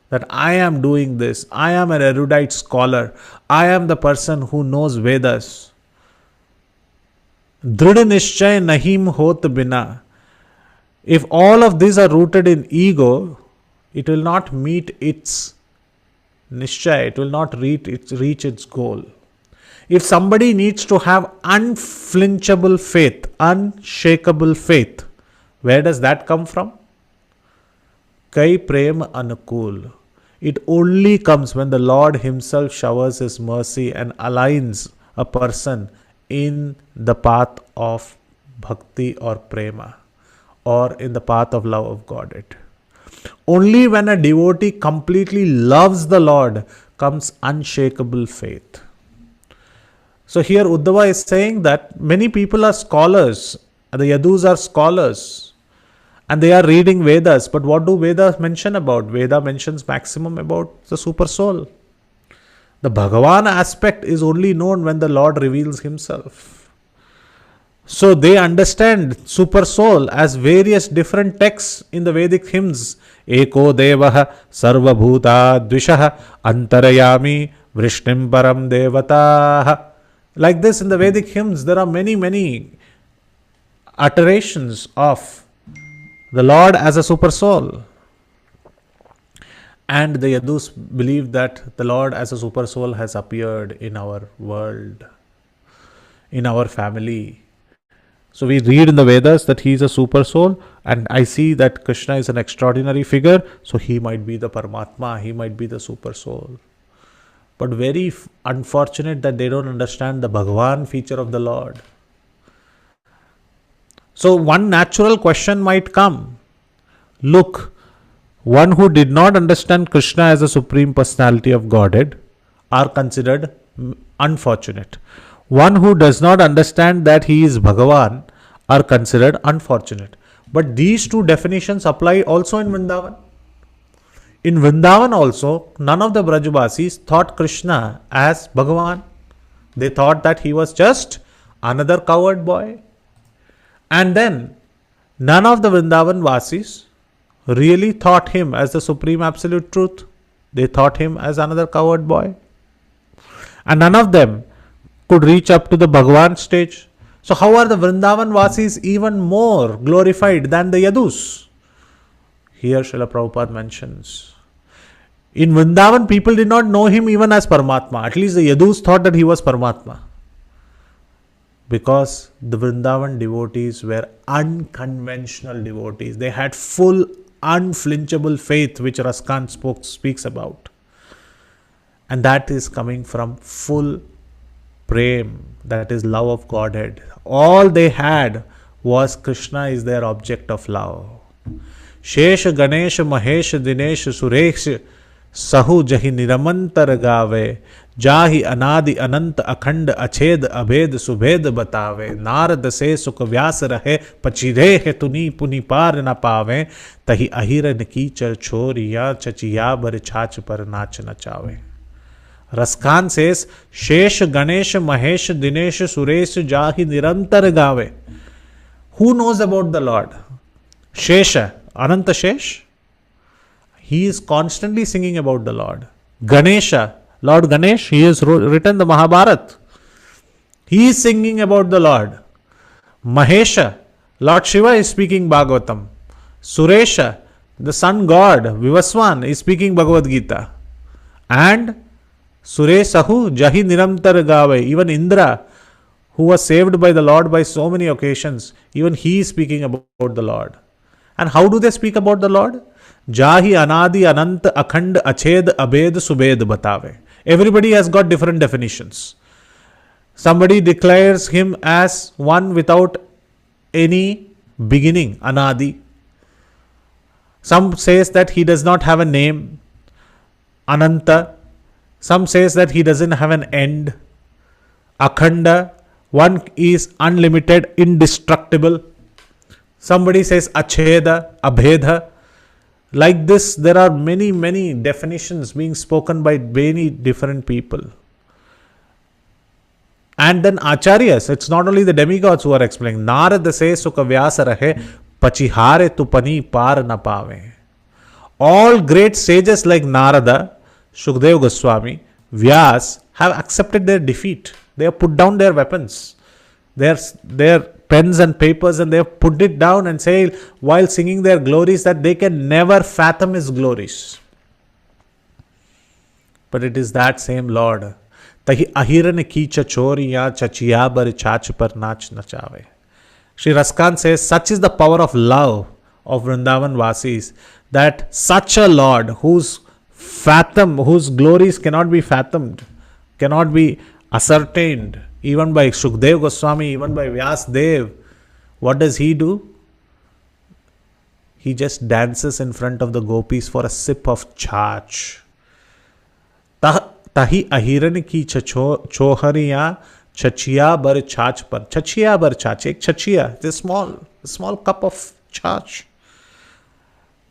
Speaker 1: that I am doing this, I am an erudite scholar, I am the person who knows Vedas. Drid nischay nahim hot bina. If all of these are rooted in ego, it will not meet its nischay, it will not reach its goal. If somebody needs to have unflinchable faith, unshakable faith, where does that come from? Kai prem anukul. It only comes when the Lord himself showers his mercy and aligns a person in the path of bhakti or prema, or in the path of love of Godhead. Only when a devotee completely loves the Lord comes unshakable faith. So here Uddhava is saying that many people are scholars. The Yadus are scholars. And they are reading Vedas. But what do Vedas mention about? Veda mentions maximum about the super soul. The Bhagavan aspect is only known when the Lord reveals himself. So they understand super soul as various different texts in the Vedic hymns. Eko devaha sarva bhuta dvishaha antarayami vrishnim param devataha. Like this in the Vedic hymns, there are many iterations of the Lord as a super soul. And the Yadus believe that the Lord as a super soul has appeared in our world, in our family. So we read in the Vedas that he is a super soul, and I see that Krishna is an extraordinary figure, so he might be the Paramatma, he might be the super soul. But very unfortunate that they don't understand the Bhagavan feature of the Lord. So one natural question might come. Look, one who did not understand Krishna as a supreme personality of Godhead are considered unfortunate. One who does not understand that he is Bhagavan are considered unfortunate. But these two definitions apply also in Vrindavan. In Vrindavan also, none of the Brajavasis thought Krishna as Bhagavan. They thought that he was just another coward boy. And then, none of the Vrindavan Vasis really thought him as the supreme absolute truth. They thought him as another coward boy. And none of them could reach up to the Bhagavan stage. So how are the Vrindavan Vasis even more glorified than the Yadus? Here Srila Prabhupada mentions. In Vrindavan, people did not know him even as Paramatma. At least the Yadus thought that he was Paramatma. Because the Vrindavan devotees were unconventional devotees. They had full, unflinchable faith, which Raskan speaks about. And that is coming from full prem, that is love of Godhead. All they had was Krishna is their object of love. Shesh, Ganesh, Mahesh, Dinesh, Suresh, Sahu Jahi Niramantar Gave, Jahi Anadi Anant Akhand Ached Abhed Subhed Batave, Narad Se Sukh Vyas Rahe, Pachire He Tuni Puni Par Na Pave, Tahi Ahira Nikichar Choriya Chachiya Bar Chach Par Nach Nachave. Raskan says, Shesh, Ganesh, Mahesh, Dinesh, Suresh, Jahi Nirantar Gave. Who knows about the Lord? Shesha, Ananta Shesh. He is constantly singing about the Lord. Ganesha, Lord Ganesh, he has written the Mahabharata. He is singing about the Lord. Mahesha, Lord Shiva is speaking Bhagavatam. Suresha, the sun god, Vivaswan, is speaking Bhagavad Gita. And Suresahu Jahi Niramtar Gave, even Indra, who was saved by the Lord by so many occasions, even he is speaking about the Lord. And how do they speak about the Lord? Jahi Anadi Anant Akhand Ached Abhed Subhed Batave. Everybody has got different definitions. Somebody declares him as one without any beginning, Anadi. Some says that he does not have a name, Ananta. Some says that he doesn't have an end, Akhanda. One is unlimited, indestructible. Somebody says Acheda, Abhedha. Like this, there are many, many definitions being spoken by many different people. And then Acharyas, it's not only the demigods who are explaining. Narada says Sukha Vyasa Rahe, Pachihare Tupani Par Na Pave. All great sages like Narada, Shukdev Goswami, Vyas have accepted their defeat. They have put down their weapons, their pens and papers, and they have put it down and say while singing their glories that they can never fathom his glories. But it is that same Lord. Tahi ahiran kicha choriya chachiya bar chach par nach nachave. Shri Raskan says such is the power of love of Vrindavan Vasis, that such a Lord whose glories cannot be fathomed, cannot be ascertained, even by Shukdev Goswami, even by Vyasdev, what does he do? He just dances in front of the gopis for a sip of chach. Tahi ahirani ki chohariya chachiya bar chach par. Chachiya bar chach, ek chachiya, it's a small cup of chach.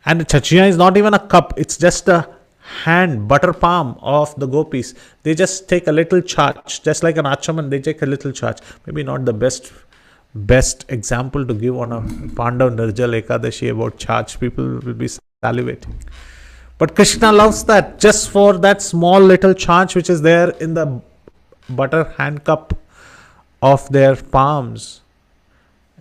Speaker 1: And chachiya is not even a cup, it's just a butter palm of the gopis. They just take a little chach, just like an achaman, they take a little chach. Maybe not the best example to give on a Pandav Nirjal Ekadashi about chach. People will be salivating. But Krishna loves that, just for that small little chach which is there in the butter hand cup of their palms,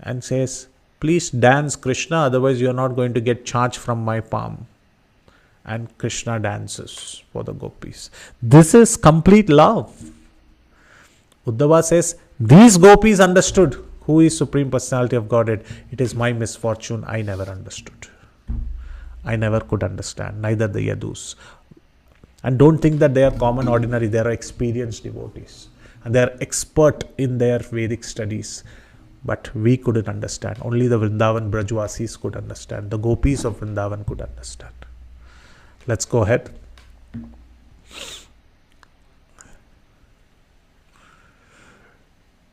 Speaker 1: and says, please dance Krishna, otherwise you are not going to get chach from my palm. And Krishna dances for the gopis. This is complete love. Uddhava says, these gopis understood Who is Supreme Personality of Godhead? It is my misfortune. I never understood. I never could understand. Neither the Yadus. And don't think that they are common, ordinary. They are experienced devotees. And they are expert in their Vedic studies. But we couldn't understand. Only the Vrindavan Brajvasis could understand. The gopis of Vrindavan could understand. Let's go ahead.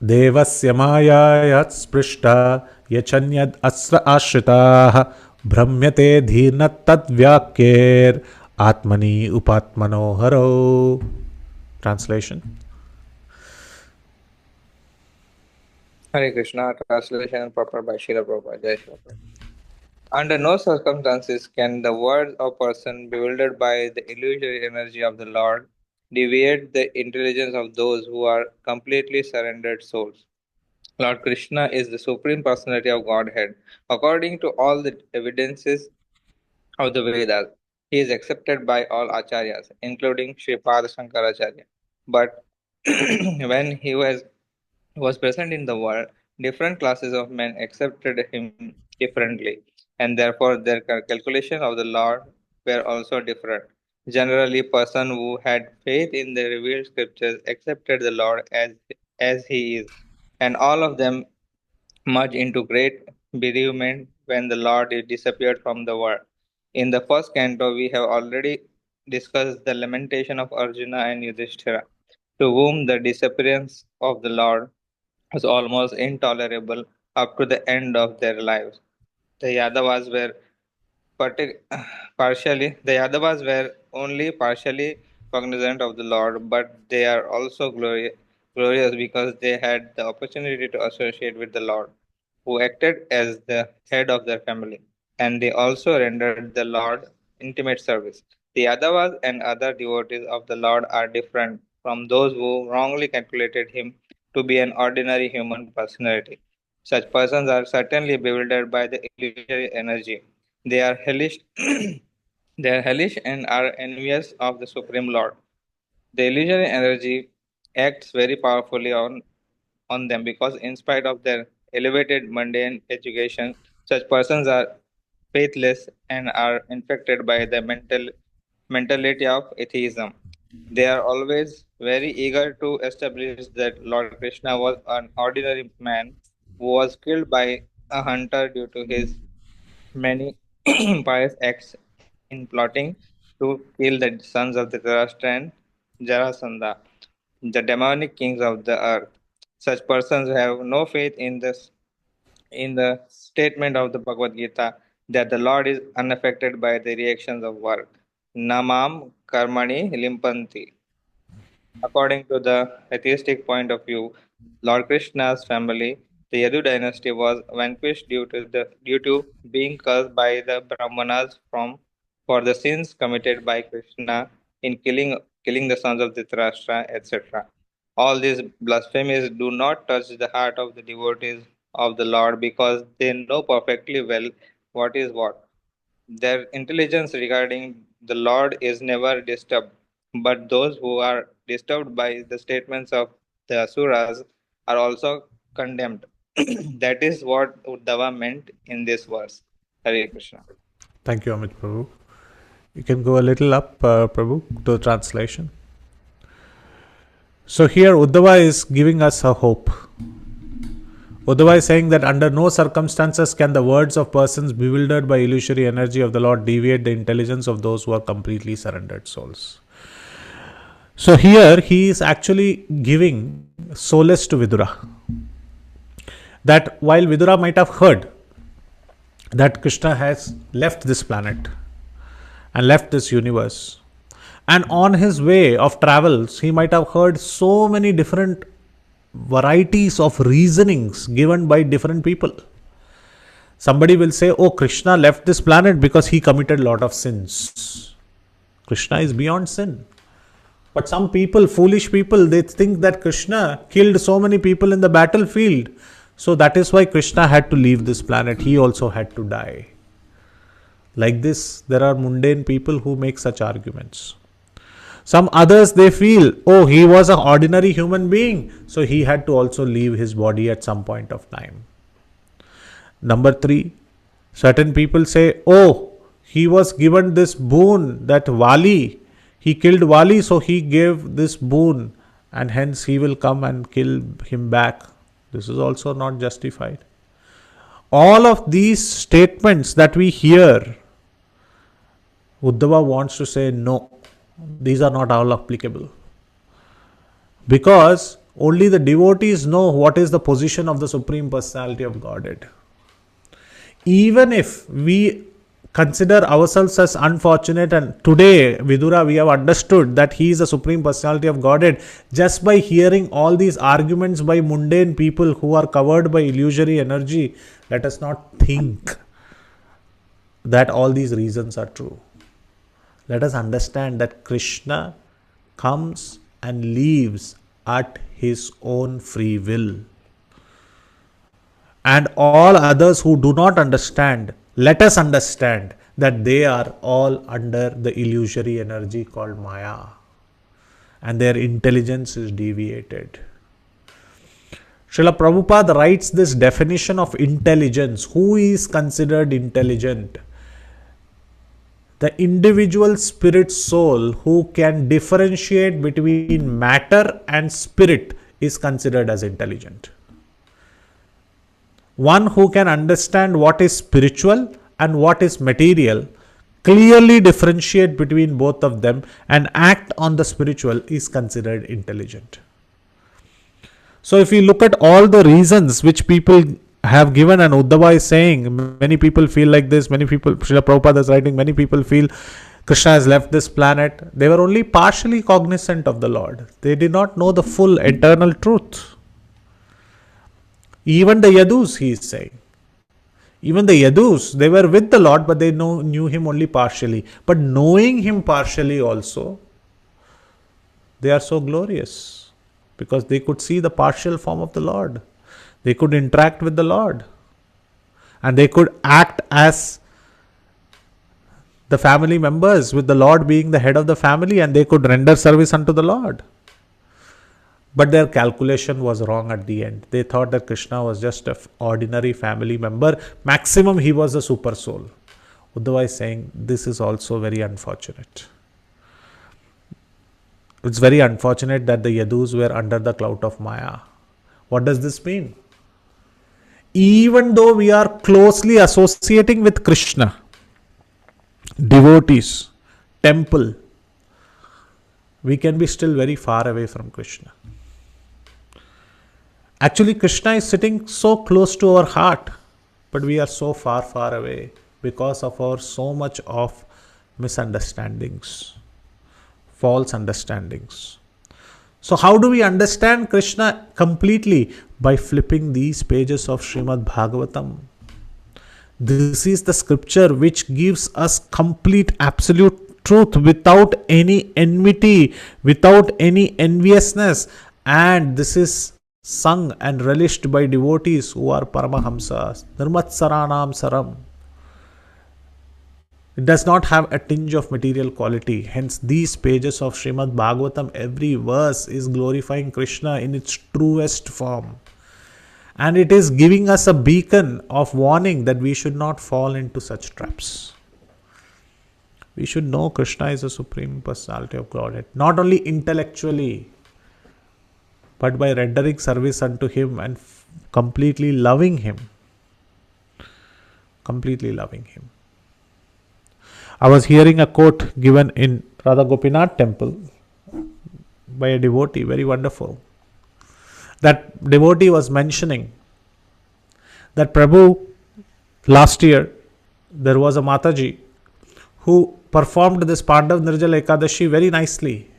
Speaker 1: Devasya mayayat sprishta yachanyad asra ashritaah brahmyate dhirnat tad vyakyer atmani upatmano haro. Translation.
Speaker 4: Hare Krishna, translation proper by Srila Prabhupada. Jai Srila Prabhupada. Under no circumstances can the words of person bewildered by the illusory energy of the Lord deviate the intelligence of those who are completely surrendered souls. Lord Krishna is the Supreme Personality of Godhead. According to all the evidences of the Vedas, he is accepted by all acharyas, including Sripad Shankaracharya. But when he was present in the world, different classes of men accepted him differently, and therefore their calculation of the Lord were also different. Generally, person who had faith in the revealed scriptures accepted the Lord as he is, and all of them merged into great bereavement when the Lord disappeared from the world. In the first canto, we have already discussed the lamentation of Arjuna and Yudhishthira, to whom the disappearance of the Lord was almost intolerable up to the end of their lives. The Yadavas were only partially cognizant of the Lord, but they are also glorious because they had the opportunity to associate with the Lord, who acted as the head of their family, and they also rendered the Lord intimate service. The Yadavas and other devotees of the Lord are different from those who wrongly calculated him to be an ordinary human personality. Such persons are certainly bewildered by the illusory energy. They are hellish, they are hellish and are envious of the Supreme Lord. The illusory energy acts very powerfully on them because, in spite of their elevated mundane education, such persons are faithless and are infected by the mentality of atheism. They are always very eager to establish that Lord Krishna was an ordinary man who was killed by a hunter due to his many impious acts in plotting to kill the sons of the Dhritarashtra and Jarasandha, the demonic kings of the earth. Such persons have no faith in the statement of the Bhagavad Gita that the Lord is unaffected by the reactions of work. Namam karmani limpanti. According to the atheistic point of view, Lord Krishna's family, the Yadu dynasty, was vanquished due to being cursed by the Brahmanas for the sins committed by Krishna in killing the sons of Dhritarashtra, etc. All these blasphemies do not touch the heart of the devotees of the Lord because they know perfectly well what is what. Their intelligence regarding the Lord is never disturbed, but those who are disturbed by the statements of the Asuras are also condemned. That is what Uddhava meant in this verse. Hare Krishna.
Speaker 1: Thank you, Amit Prabhu. You can go a little up, Prabhu, to the translation. So here Uddhava is giving us a hope. Uddhava is saying that under no circumstances can the words of persons bewildered by illusory energy of the Lord deviate the intelligence of those who are completely surrendered souls. So here he is actually giving solace to Vidura. That while Vidura might have heard that Krishna has left this planet and left this universe, and on his way of travels, he might have heard so many different varieties of reasonings given by different people. Somebody will say, oh, Krishna left this planet because he committed a lot of sins. Krishna is beyond sin. But some people, foolish people, they think that Krishna killed so many people in the battlefield. So that is why Krishna had to leave this planet. He also had to die. Like this, there are mundane people who make such arguments. Some others, they feel, oh, he was an ordinary human being, so he had to also leave his body at some point of time. Number 3, certain people say, oh, he was given this boon, that Vali, he killed Vali, so he gave this boon, and hence he will come and kill him back. This is also not justified. All of these statements that we hear, Uddhava wants to say, no, these are not all applicable. Because only the devotees know what is the position of the Supreme Personality of Godhead. Even if we consider ourselves as unfortunate, and today, Vidura, we have understood that he is the Supreme Personality of Godhead just by hearing all these arguments by mundane people who are covered by illusory energy. Let us not think that all these reasons are true. Let us understand that Krishna comes and leaves at his own free will. And all others who do not understand, let us understand that they are all under the illusory energy called Maya. And their intelligence is deviated. Srila Prabhupada writes this definition of intelligence. Who is considered intelligent? The individual spirit soul who can differentiate between matter and spirit is considered as intelligent. One who can understand what is spiritual and what is material, clearly differentiate between both of them and act on the spiritual is considered intelligent. So if we look at all the reasons which people have given, and Uddhava is saying, many people feel like this, many people, Srila Prabhupada is writing, many people feel Krishna has left this planet. They were only partially cognizant of the Lord. They did not know the full eternal truth. Even the Yadus, he is saying. Even the Yadus, they were with the Lord, but they knew him only partially. But knowing him partially also, they are so glorious because they could see the partial form of the Lord. They could interact with the Lord. And they could act as the family members, with the Lord being the head of the family, and they could render service unto the Lord. But their calculation was wrong at the end. They thought that Krishna was just an ordinary family member. Maximum, he was a super soul. Uddhava is saying this is also very unfortunate. It's very unfortunate that the Yadus were under the clout of Maya. What does this mean? Even though we are closely associating with Krishna, devotees, temple, we can be still very far away from Krishna. Actually, Krishna is sitting so close to our heart, but we are so far, far away because of our so much of misunderstandings, false understandings. So how do we understand Krishna completely? By flipping these pages of Srimad Bhagavatam. This is the scripture which gives us complete absolute truth without any enmity, without any enviousness. And this is sung and relished by devotees who are Paramahamsas. Nirmatsaranam Saram. It does not have a tinge of material quality. Hence, these pages of Srimad Bhagavatam, every verse is glorifying Krishna in its truest form. And it is giving us a beacon of warning that we should not fall into such traps. We should know Krishna is the Supreme Personality of Godhead. Not only intellectually, but by rendering service unto Him and completely loving Him. Completely loving Him. I was hearing a quote given in Radha Gopinath temple by a devotee, very wonderful. That devotee was mentioning that Prabhu, last year, there was a Mataji who performed this Pandav Nirjala Ekadashi very nicely,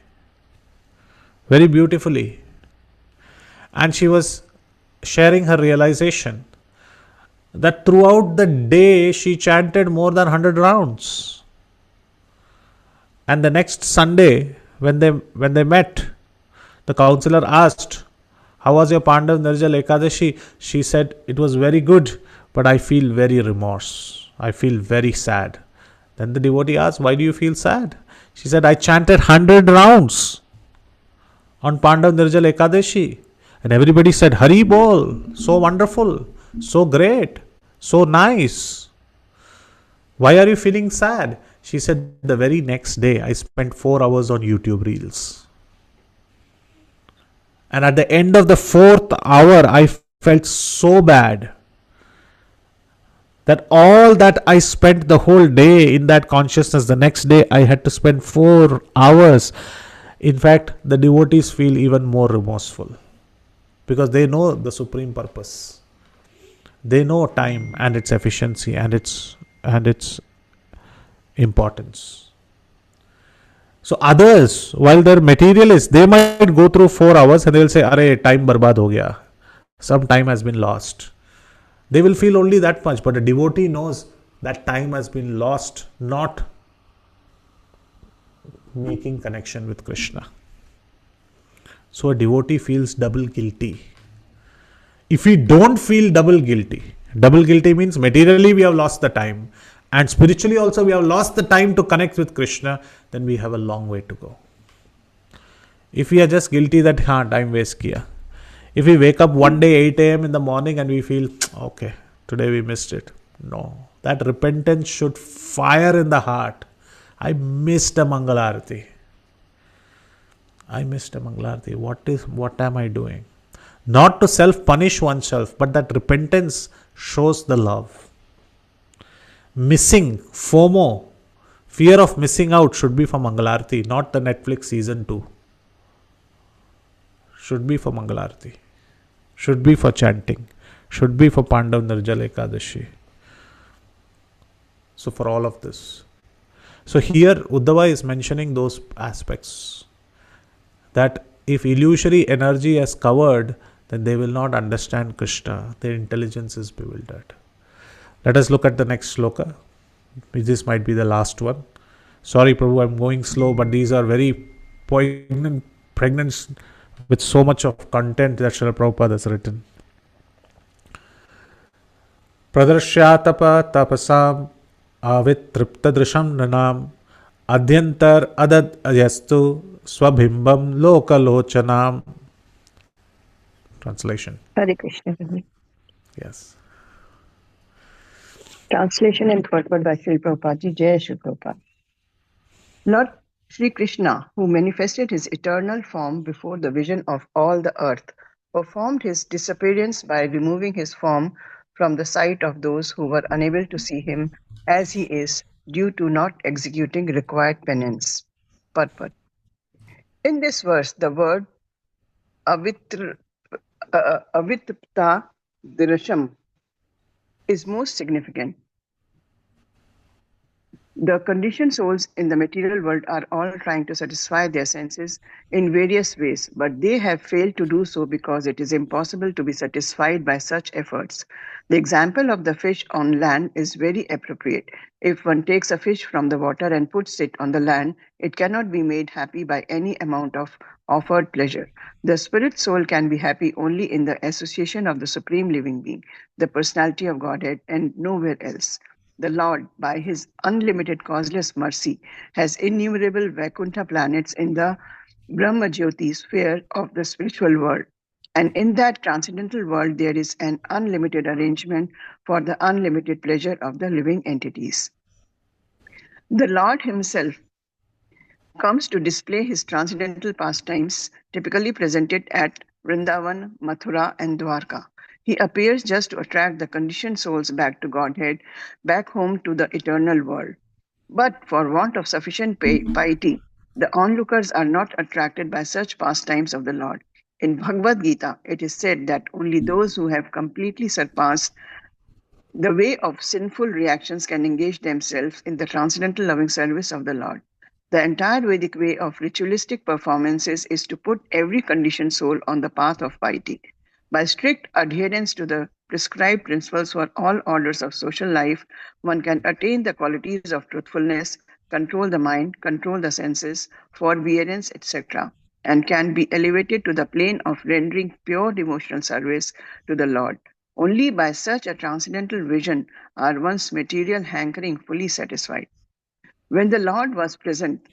Speaker 1: very beautifully. And she was sharing her realization that throughout the day she chanted more than 100 rounds. And the next Sunday, when they met, the counselor asked, "How was your Pandav Nirjala Ekadashi?" She said, "It was very good, but I feel very remorse. I feel very sad." Then the devotee asked, "Why do you feel sad?" She said, I chanted 100 rounds on Pandav Nirjal Ekadashi. And everybody said, Hari Bol, so wonderful, so great, so nice. Why are you feeling sad? She said, the very next day, I spent 4 hours on YouTube Reels. And at the end of the 4th hour, I felt so bad that all that I spent the whole day in that consciousness, the next day I had to spend 4 hours. In fact, the devotees feel even more remorseful because they know the supreme purpose. They know time and its efficiency and its importance. So others, while they're materialists, they might go through 4 hours and they will say, "Arey, time barbad ho gaya. Some time has been lost." They will feel only that much, but a devotee knows that time has been lost, not making connection with Krishna. So a devotee feels double guilty. If we don't feel double guilty means materially we have lost the time, and spiritually also we have lost the time to connect with Krishna, then we have a long way to go. If we are just guilty that time waste kiya. If we wake up one day 8 a.m. in the morning and we feel, okay, today we missed it. No, that repentance should fire in the heart. I missed a Mangalarati. What am I doing? Not to self-punish oneself, but that repentance shows the love. Missing, FOMO, fear of missing out should be for Mangalarti, not the Netflix season 2. Should be for Mangalarti. Should be for chanting. Should be for Pandav Nirjal Ekadashi. So for all of this. So here Uddhava is mentioning those aspects. That if illusory energy is covered, then they will not understand Krishna. Their intelligence is bewildered. Let us look at the next sloka. This might be the last one. Sorry Prabhu, I'm going slow, but these are very pregnant with so much of content that Srila Prabhupada has written. Pradarsyatapa tapasam avitriptadrisham nanam adhyantar adad yastu swabhimbam lokalochanam. Translation.
Speaker 5: Hare Krishna.
Speaker 1: Yes.
Speaker 5: Translation and purport by Sri Prabhupada Ji. Jai Sri Prabhupada. Lord Sri Krishna, who manifested his eternal form before the vision of all the earth, performed his disappearance by removing his form from the sight of those who were unable to see him as he is due to not executing required penance. Purport. In this verse, the word avitapta dirasham is most significant. The conditioned souls in the material world are all trying to satisfy their senses in various ways, but they have failed to do so because it is impossible to be satisfied by such efforts. The example of the fish on land is very appropriate. If one takes a fish from the water and puts it on the land, it cannot be made happy by any amount of offered pleasure. The spirit soul can be happy only in the association of the Supreme Living Being, the personality of Godhead, and nowhere else. The Lord, by his unlimited causeless mercy, has innumerable Vaikuntha planets in the Brahmajyoti sphere of the spiritual world. And in that transcendental world, there is an unlimited arrangement for the unlimited pleasure of the living entities. The Lord himself comes to display his transcendental pastimes, typically presented at Vrindavan, Mathura, and Dwarka. He appears just to attract the conditioned souls back to Godhead, back home to the eternal world. But for want of sufficient piety, the onlookers are not attracted by such pastimes of the Lord. In Bhagavad Gita, it is said that only those who have completely surpassed the way of sinful reactions can engage themselves in the transcendental loving service of the Lord. The entire Vedic way of ritualistic performances is to put every conditioned soul on the path of piety. By strict adherence to the prescribed principles for all orders of social life, one can attain the qualities of truthfulness, control the mind, control the senses, forbearance, etc., and can be elevated to the plane of rendering pure devotional service to the Lord. Only by such a transcendental vision are one's material hankering fully satisfied. When the Lord was present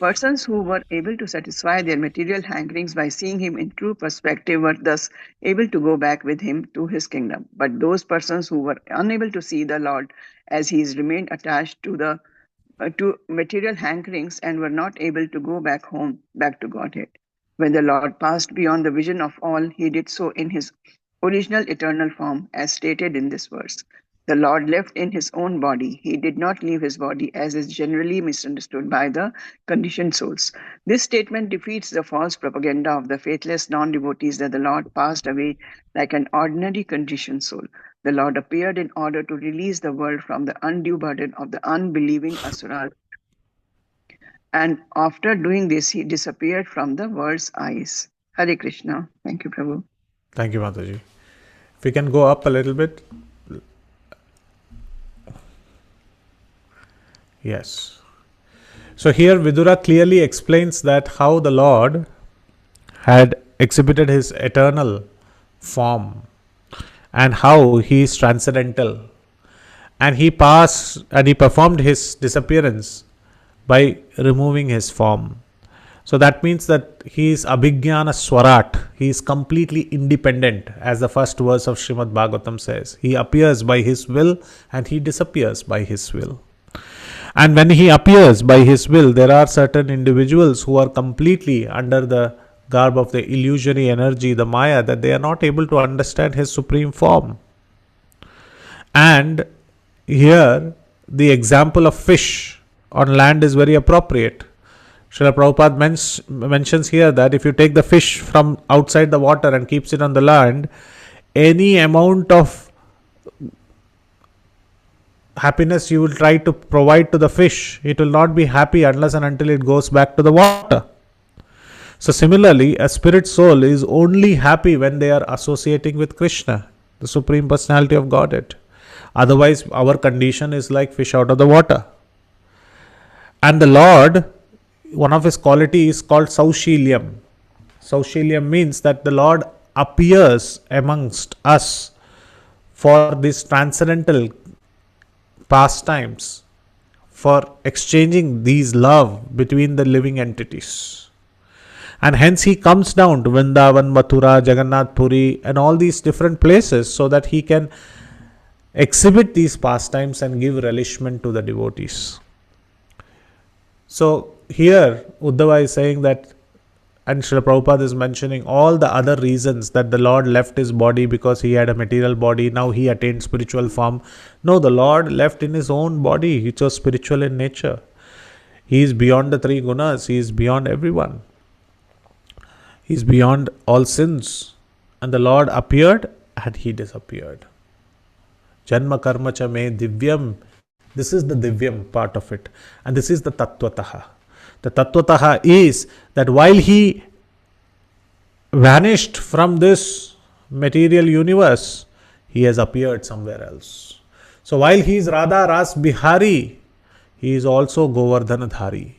Speaker 5: Persons who were able to satisfy their material hankerings by seeing him in true perspective were thus able to go back with him to his kingdom. But those persons who were unable to see the Lord as he is remained attached to material hankerings and were not able to go back home, back to Godhead. When the Lord passed beyond the vision of all, he did so in his original eternal form, as stated in this verse. The Lord left in his own body. He did not leave his body, as is generally misunderstood by the conditioned souls. This statement defeats the false propaganda of the faithless non devotees that the Lord passed away like an ordinary conditioned soul. The Lord appeared in order to release the world from the undue burden of the unbelieving asuras. And after doing this, he disappeared from the world's eyes. Hare Krishna. Thank you, Prabhu.
Speaker 1: Thank you, Mataji. If we can go up a little bit. Yes. So here Vidura clearly explains that how the Lord had exhibited his eternal form and how he is transcendental. And he performed his disappearance by removing his form. So that means that he is Abhigyana Swarat. He is completely independent, as the first verse of Srimad Bhagavatam says. He appears by his will and he disappears by his will. And when he appears by his will, there are certain individuals who are completely under the garb of the illusory energy, the Maya, that they are not able to understand his supreme form. And here, the example of fish on land is very appropriate. Srila Prabhupada mentions here that if you take the fish from outside the water and keeps it on the land, any amount of happiness you will try to provide to the fish, it will not be happy unless and until it goes back to the water. So similarly, a spirit soul is only happy when they are associating with Krishna, the Supreme Personality of Godhead. Otherwise, our condition is like fish out of the water. And the Lord, one of his qualities is called Saushiliam. Saushiliam means that the Lord appears amongst us for these transcendental pastimes, for exchanging these love between the living entities. And hence he comes down to Vrindavan, Mathura, Jagannath Puri and all these different places so that he can exhibit these pastimes and give relishment to the devotees. So here Uddhava is saying that, and Srila Prabhupada is mentioning all the other reasons that the Lord left his body because he had a material body, now he attained spiritual form. No, the Lord left in his own body, which was spiritual in nature. He is beyond the three gunas, he is beyond everyone. He is beyond all sins. And the Lord appeared and he disappeared. Janma karma cha me divyam. This is the divyam part of it. And this is the tattvataha. The tattvataha is that while he vanished from this material universe, he has appeared somewhere else. So while he is Radha Ras Bihari, he is also Govardhan Dhari.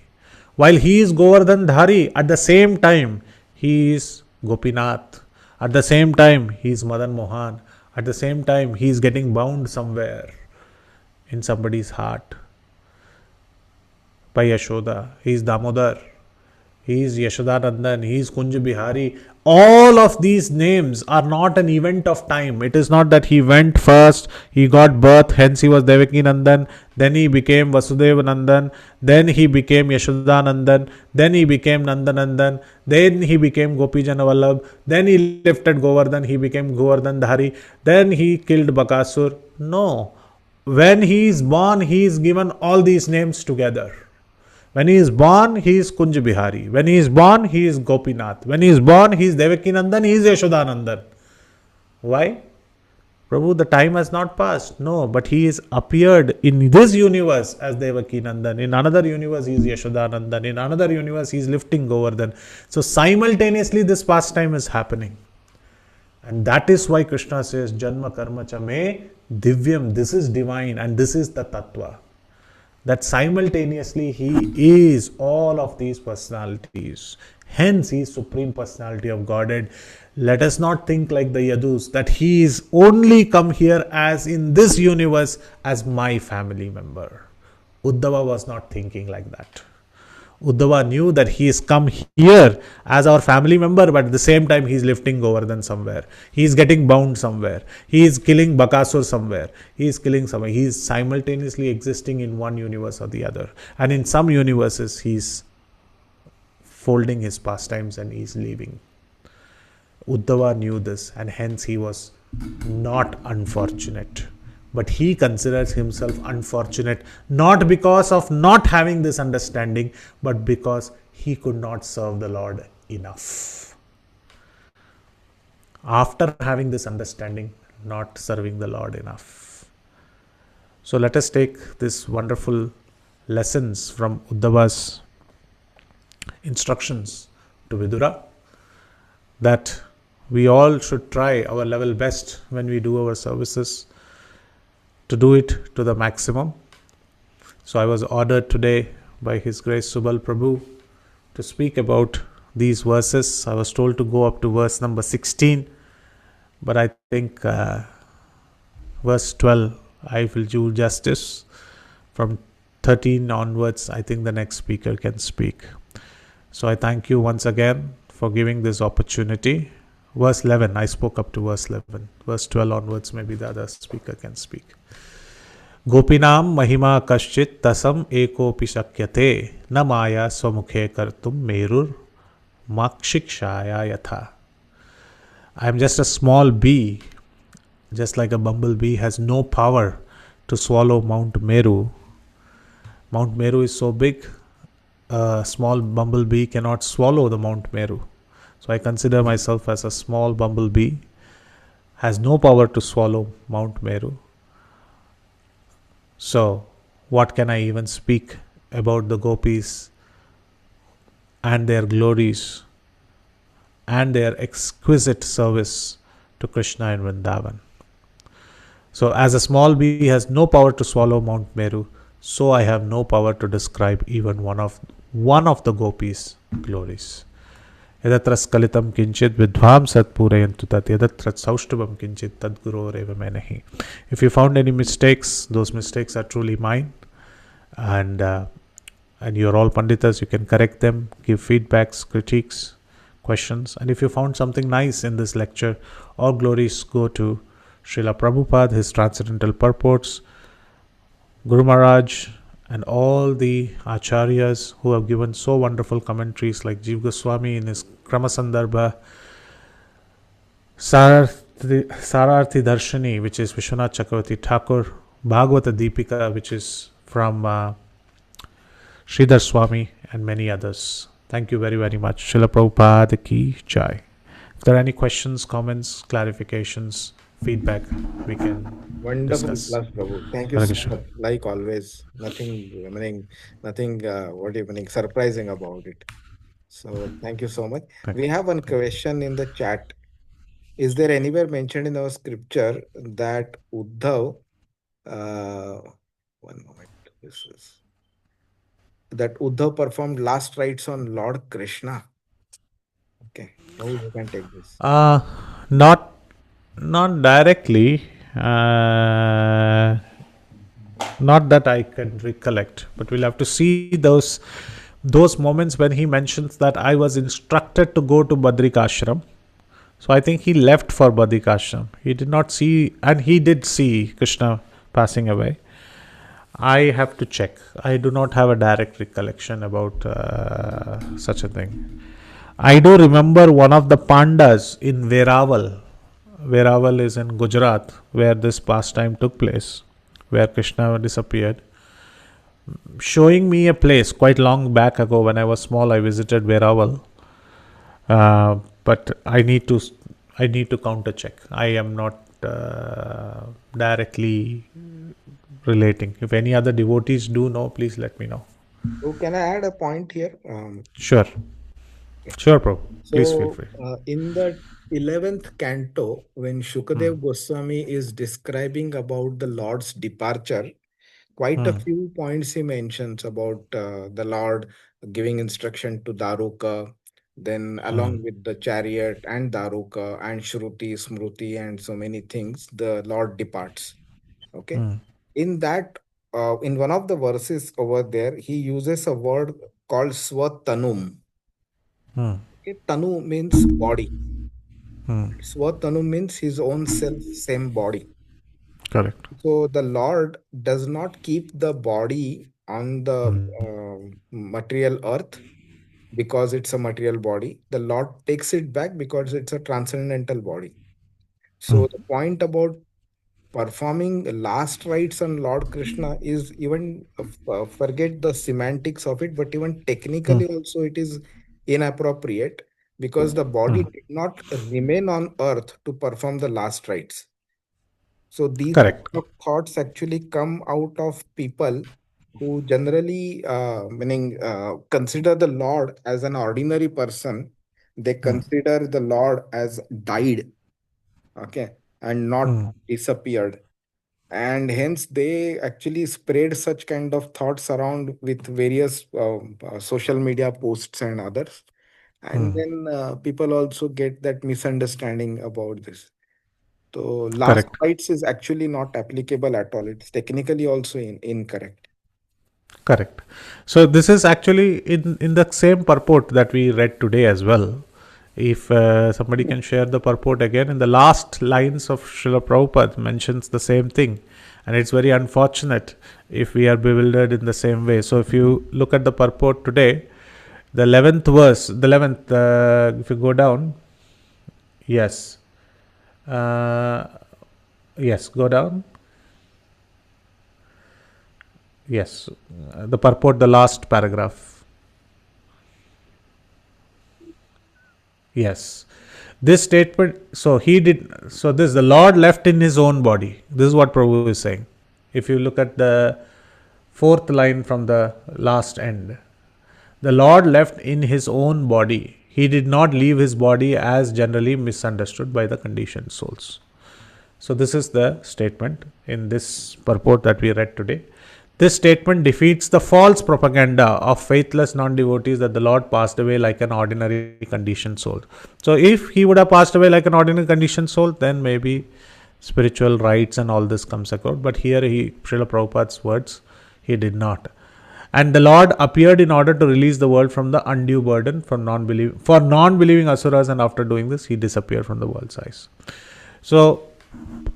Speaker 1: While he is Govardhan Dhari, at the same time, he is Gopinath. At the same time, he is Madan Mohan. At the same time, he is getting bound somewhere in somebody's heart by Yashoda. He is Damodar. He is Yashodanandan. He is Kunj Bihari. All of these names are not an event of time. It is not that he went first, he got birth, hence he was Devaki Nandan, then he became Vasudeva Nandan, then he became Yashodanandan, then he became Nandanandan, then he became Gopijana Vallabh, then he lifted Govardhan, he became Govardhan Dhari, then he killed Bakasur. No. When he is born, he is given all these names together. When he is born, he is Kunj Bihari. When he is born, he is Gopinath. When he is born, he is Devaki Nandan, he is Yashodanandan. Why? Prabhu, the time has not passed. No, but he is appeared in this universe as Devaki Nandan. In another universe, he is Yashodanandan. In another universe, he is lifting Govardhan. So simultaneously, this pastime is happening. And that is why Krishna says, Janma karma cha me divyam. This is divine and this is the tattva. That simultaneously he is all of these personalities. Hence he is Supreme Personality of Godhead. Let us not think like the Yadus that he is only come here as in this universe as my family member. Uddhava was not thinking like that. Uddhava knew that he is come here as our family member, but at the same time he is lifting Govardhan somewhere. He is getting bound somewhere. He is killing Bakasur somewhere. He is killing somewhere. He is simultaneously existing in one universe or the other. And in some universes, he is folding his pastimes and he is leaving. Uddhava knew this, and hence he was not unfortunate. But he considers himself unfortunate not because of not having this understanding, but because he could not serve the Lord enough. After having this understanding, not serving the Lord enough. So let us take this wonderful lessons from Uddhava's instructions to Vidura, that we all should try our level best when we do our services to do it to the maximum. So I was ordered today by His Grace Subal Prabhu to speak about these verses. I was told to go up to verse number 16, but I think verse 12 I will do justice. From 13 onwards, I think the next speaker can speak. So I thank you once again for giving this opportunity. Verse 11, I spoke up to verse 11. Verse 12 onwards, maybe the other speaker can speak. Gopinam mahima kaschit tasam ekopi shakyate na maya swamukhe kartum merur makshikshaya yatha. I am just a small bee, just like a bumblebee has no power to swallow Mount Meru. Mount Meru is so big, a small bumblebee cannot swallow the Mount Meru. So I consider myself as a small bumblebee, has no power to swallow Mount Meru. So what can I even speak about the gopis and their glories and their exquisite service to Krishna in Vrindavan? So as a small bee has no power to swallow Mount Meru, so I have no power to describe even one of the gopis' glories. Yadatra skalitam kinchit vidvam satpurayantu tat yadatra saushtubam kinchit tadguro reva menahi. If you found any mistakes, those mistakes are truly mine, and you're all panditas, you can correct them, give feedbacks, critiques, questions. And if you found something nice in this lecture, all glories go to Srila Prabhupada, his transcendental purports, Guru Maharaj, and all the acharyas who have given so wonderful commentaries, like Jiva Goswami in his Kramasandarbha, Sararthi Darshani, which is Vishwanath Chakravarti Thakur, Bhagavata Deepika, which is from Sridhar Swami, and many others. Thank you very, very much. Srila Prabhupada ki jai. If there are any questions, comments, clarifications, feedback, we can
Speaker 6: Wonderful
Speaker 1: discuss.
Speaker 6: plus, Prabhu. Thank you
Speaker 1: Hare
Speaker 6: so
Speaker 1: Krishna.
Speaker 6: much. Like always, nothing, surprising about it. So thank you so much.
Speaker 1: Thank
Speaker 6: We have one question in the chat. Is there anywhere mentioned in our scripture that Uddhav, one moment, that Uddhav performed last rites on Lord Krishna? Okay, Prabhu, you can take this.
Speaker 1: Not directly. Not that I can recollect, but we'll have to see those moments when he mentions that I was instructed to go to Badrikashram. So I think he left for Badrikashram. He did not see, and he did see Krishna passing away. I have to check. I do not have a direct recollection about such a thing. I do remember one of the pandas in Veraval. Veraval is in Gujarat, where this pastime took place, where Krishna disappeared, showing me a place quite long back ago. When I was small, I visited Veraval, but I need to counter check. I am not directly relating. If any other devotees do know, please let me know.
Speaker 6: So can I add a point here?
Speaker 1: Sure. Sure, Prabhu. Please feel
Speaker 6: So
Speaker 1: free.
Speaker 6: in the 11th canto, when Shukadev Goswami is describing about the Lord's departure, quite a few points he mentions about the Lord giving instruction to Daruka, then along with the chariot and Daruka and Shruti, Smruti, and so many things, the Lord departs. Okay. In that, in one of the verses over there, he uses a word called Swatanum.
Speaker 1: Hmm.
Speaker 6: Okay, Tanu means body.
Speaker 1: Hmm.
Speaker 6: Swatanu means his own self, same body.
Speaker 1: Correct.
Speaker 6: So the Lord does not keep the body on the
Speaker 1: Hmm.
Speaker 6: material earth because it's a material body. The Lord takes it back because it's a transcendental body.
Speaker 1: Hmm.
Speaker 6: So the point about performing last rites on Lord Krishna is even forget the semantics of it, but even
Speaker 1: Hmm.
Speaker 6: technically also it is inappropriate because the body
Speaker 1: Hmm.
Speaker 6: did not remain on earth to perform the last rites. So these kind
Speaker 1: Correct.
Speaker 6: of thoughts actually come out of people who generally, meaning, consider the Lord as an ordinary person. They
Speaker 1: Hmm.
Speaker 6: consider the Lord as died, okay, and not
Speaker 1: Hmm.
Speaker 6: disappeared. And hence they actually spread such kind of thoughts around with various social media posts and others. And
Speaker 1: Hmm.
Speaker 6: then people also get that misunderstanding about this. So last
Speaker 1: Correct.
Speaker 6: rights is actually not applicable at all. It's technically also incorrect.
Speaker 1: Correct. So this is actually in the same purport that we read today as well. If somebody can share the purport again, in the last lines of Srila Prabhupada mentions the same thing, and it's very unfortunate if we are bewildered in the same way. So if you look at the purport today, the 11th verse, the 11th, if you go down, yes, uh, yes, go down, yes, the purport, the last paragraph. Yes. This statement, so he did, so this, the Lord left in his own body. This is what Prabhu is saying. If you look at the fourth line from the last end, the Lord left in his own body. He did not leave his body as generally misunderstood by the conditioned souls. So, this is the statement in this purport that we read today. This statement defeats the false propaganda of faithless non devotees that the Lord passed away like an ordinary conditioned soul. So, if he would have passed away like an ordinary conditioned soul, then maybe spiritual rights and all this comes about. But here, Srila Prabhupada's words, he did not. And the Lord appeared in order to release the world from the undue burden for non-believing asuras, and after doing this, he disappeared from the world's eyes. So,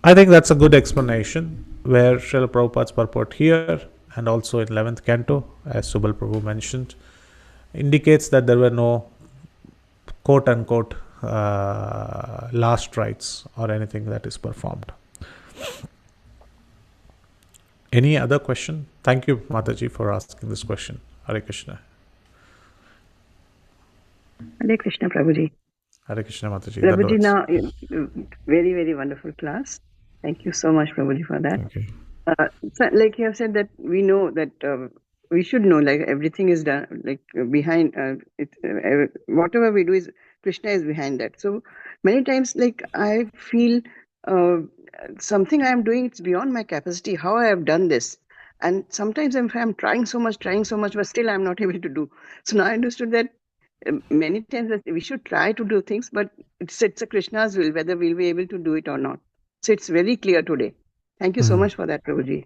Speaker 1: I think that's a good explanation where Srila Prabhupada's purport here and also in 11th Canto, as Subal Prabhu mentioned, indicates that there were no quote unquote last rites or anything that is performed. Any other question? Thank you, Mataji, for asking this question. Hare Krishna.
Speaker 5: Hare Krishna, Prabhuji.
Speaker 1: Hare Krishna, Mataji.
Speaker 5: Prabhuji,
Speaker 1: Dandavats.
Speaker 5: now, very, very wonderful class. Thank you so much, Prabhuji, for that.
Speaker 1: Thank you.
Speaker 5: So, like you have said, that we know that we should know, like everything is done, like behind whatever we do is Krishna is behind that. So many times, like I feel uh, something I am doing, it's beyond my capacity. How I have done this, and sometimes I'm trying so much, but still I'm not able to do. So now I understood that many times that we should try to do things, but it's a Krishna's will whether we'll be able to do it or not. So it's very clear today. Thank you so much for that, Prabhuji.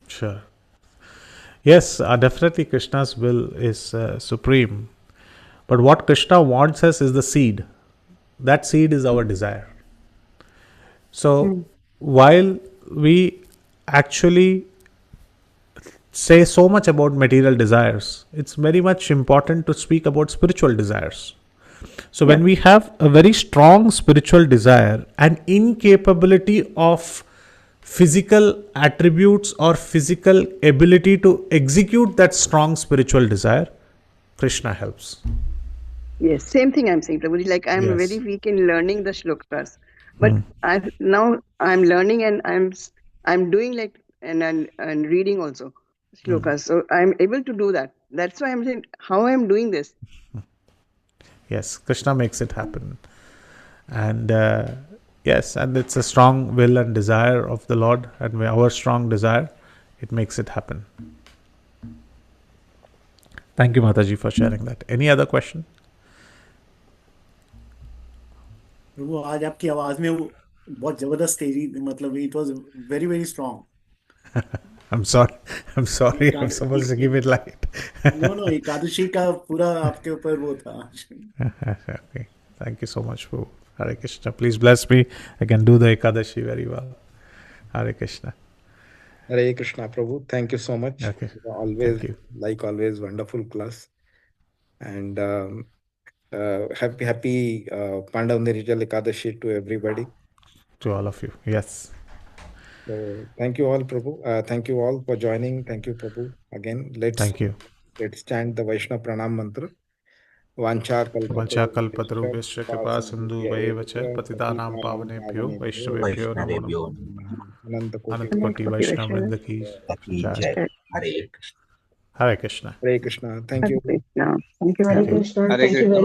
Speaker 1: Sure. Yes, definitely Krishna's will is supreme. But what Krishna wants us is the seed. That seed is our desire. So while we actually say so much about material desires, it's very much important to speak about spiritual desires. So when we have a very strong spiritual desire and incapability of physical attributes or physical ability to execute that strong spiritual desire, Krishna helps.
Speaker 5: Yes, same thing I'm saying, Prabhuji. Like I'm very
Speaker 1: Yes.
Speaker 5: weak in learning the shlokas, but I'm learning and I'm doing like and reading also shlokas. So I'm able to do that. That's why I'm saying how I'm doing this.
Speaker 1: Yes, Krishna makes it happen. And yes, and it's a strong will and desire of the Lord, and our strong desire, it makes it happen. Thank you, Mataji, for sharing that. Any other question?
Speaker 3: वो आज आपकी आवाज में वो बहुत जबरदस्त तेजी, मतलब it was very very strong.
Speaker 1: I'm sorry. I'm sorry. I'm supposed to keep it light.
Speaker 3: No Ekadashi का पूरा आपके ऊपर वो था.
Speaker 1: Okay. Thank you so much, Prabhu. Hare Krishna. Please bless me. I can do the Ekadashi very well. Hare Krishna.
Speaker 6: Hare Krishna, Prabhu. Thank you so much.
Speaker 1: Okay.
Speaker 6: Always,
Speaker 1: Thank you.
Speaker 6: like always, wonderful class. And happy Pandav Nirijal Ekadashi to everybody.
Speaker 1: To all of you. Yes.
Speaker 6: So thank you all, Prabhu. Thank you all for joining. Thank you, Prabhu. Again,
Speaker 1: Thank you.
Speaker 6: let's chant the Vaishnava Pranam mantra. Vanchar
Speaker 1: Vancha
Speaker 6: kalpatarubhyascha
Speaker 1: kalpatarubhyascha kripa sindhu vayevacha patitanam pavanebhyo Vaishnavebhyo namo namo.
Speaker 2: Vaishnavebhyo
Speaker 6: Ananta Koti
Speaker 1: Anant Koti Vaishnav Vrinda ki
Speaker 2: Taki
Speaker 1: jai.
Speaker 2: Jai. Hare Krishna.
Speaker 1: Hare Krishna.
Speaker 6: Hare Krishna. Thank you.
Speaker 5: Krishna. Thank you
Speaker 1: Thank
Speaker 5: very
Speaker 1: you.
Speaker 5: much.
Speaker 4: Hare Krishna.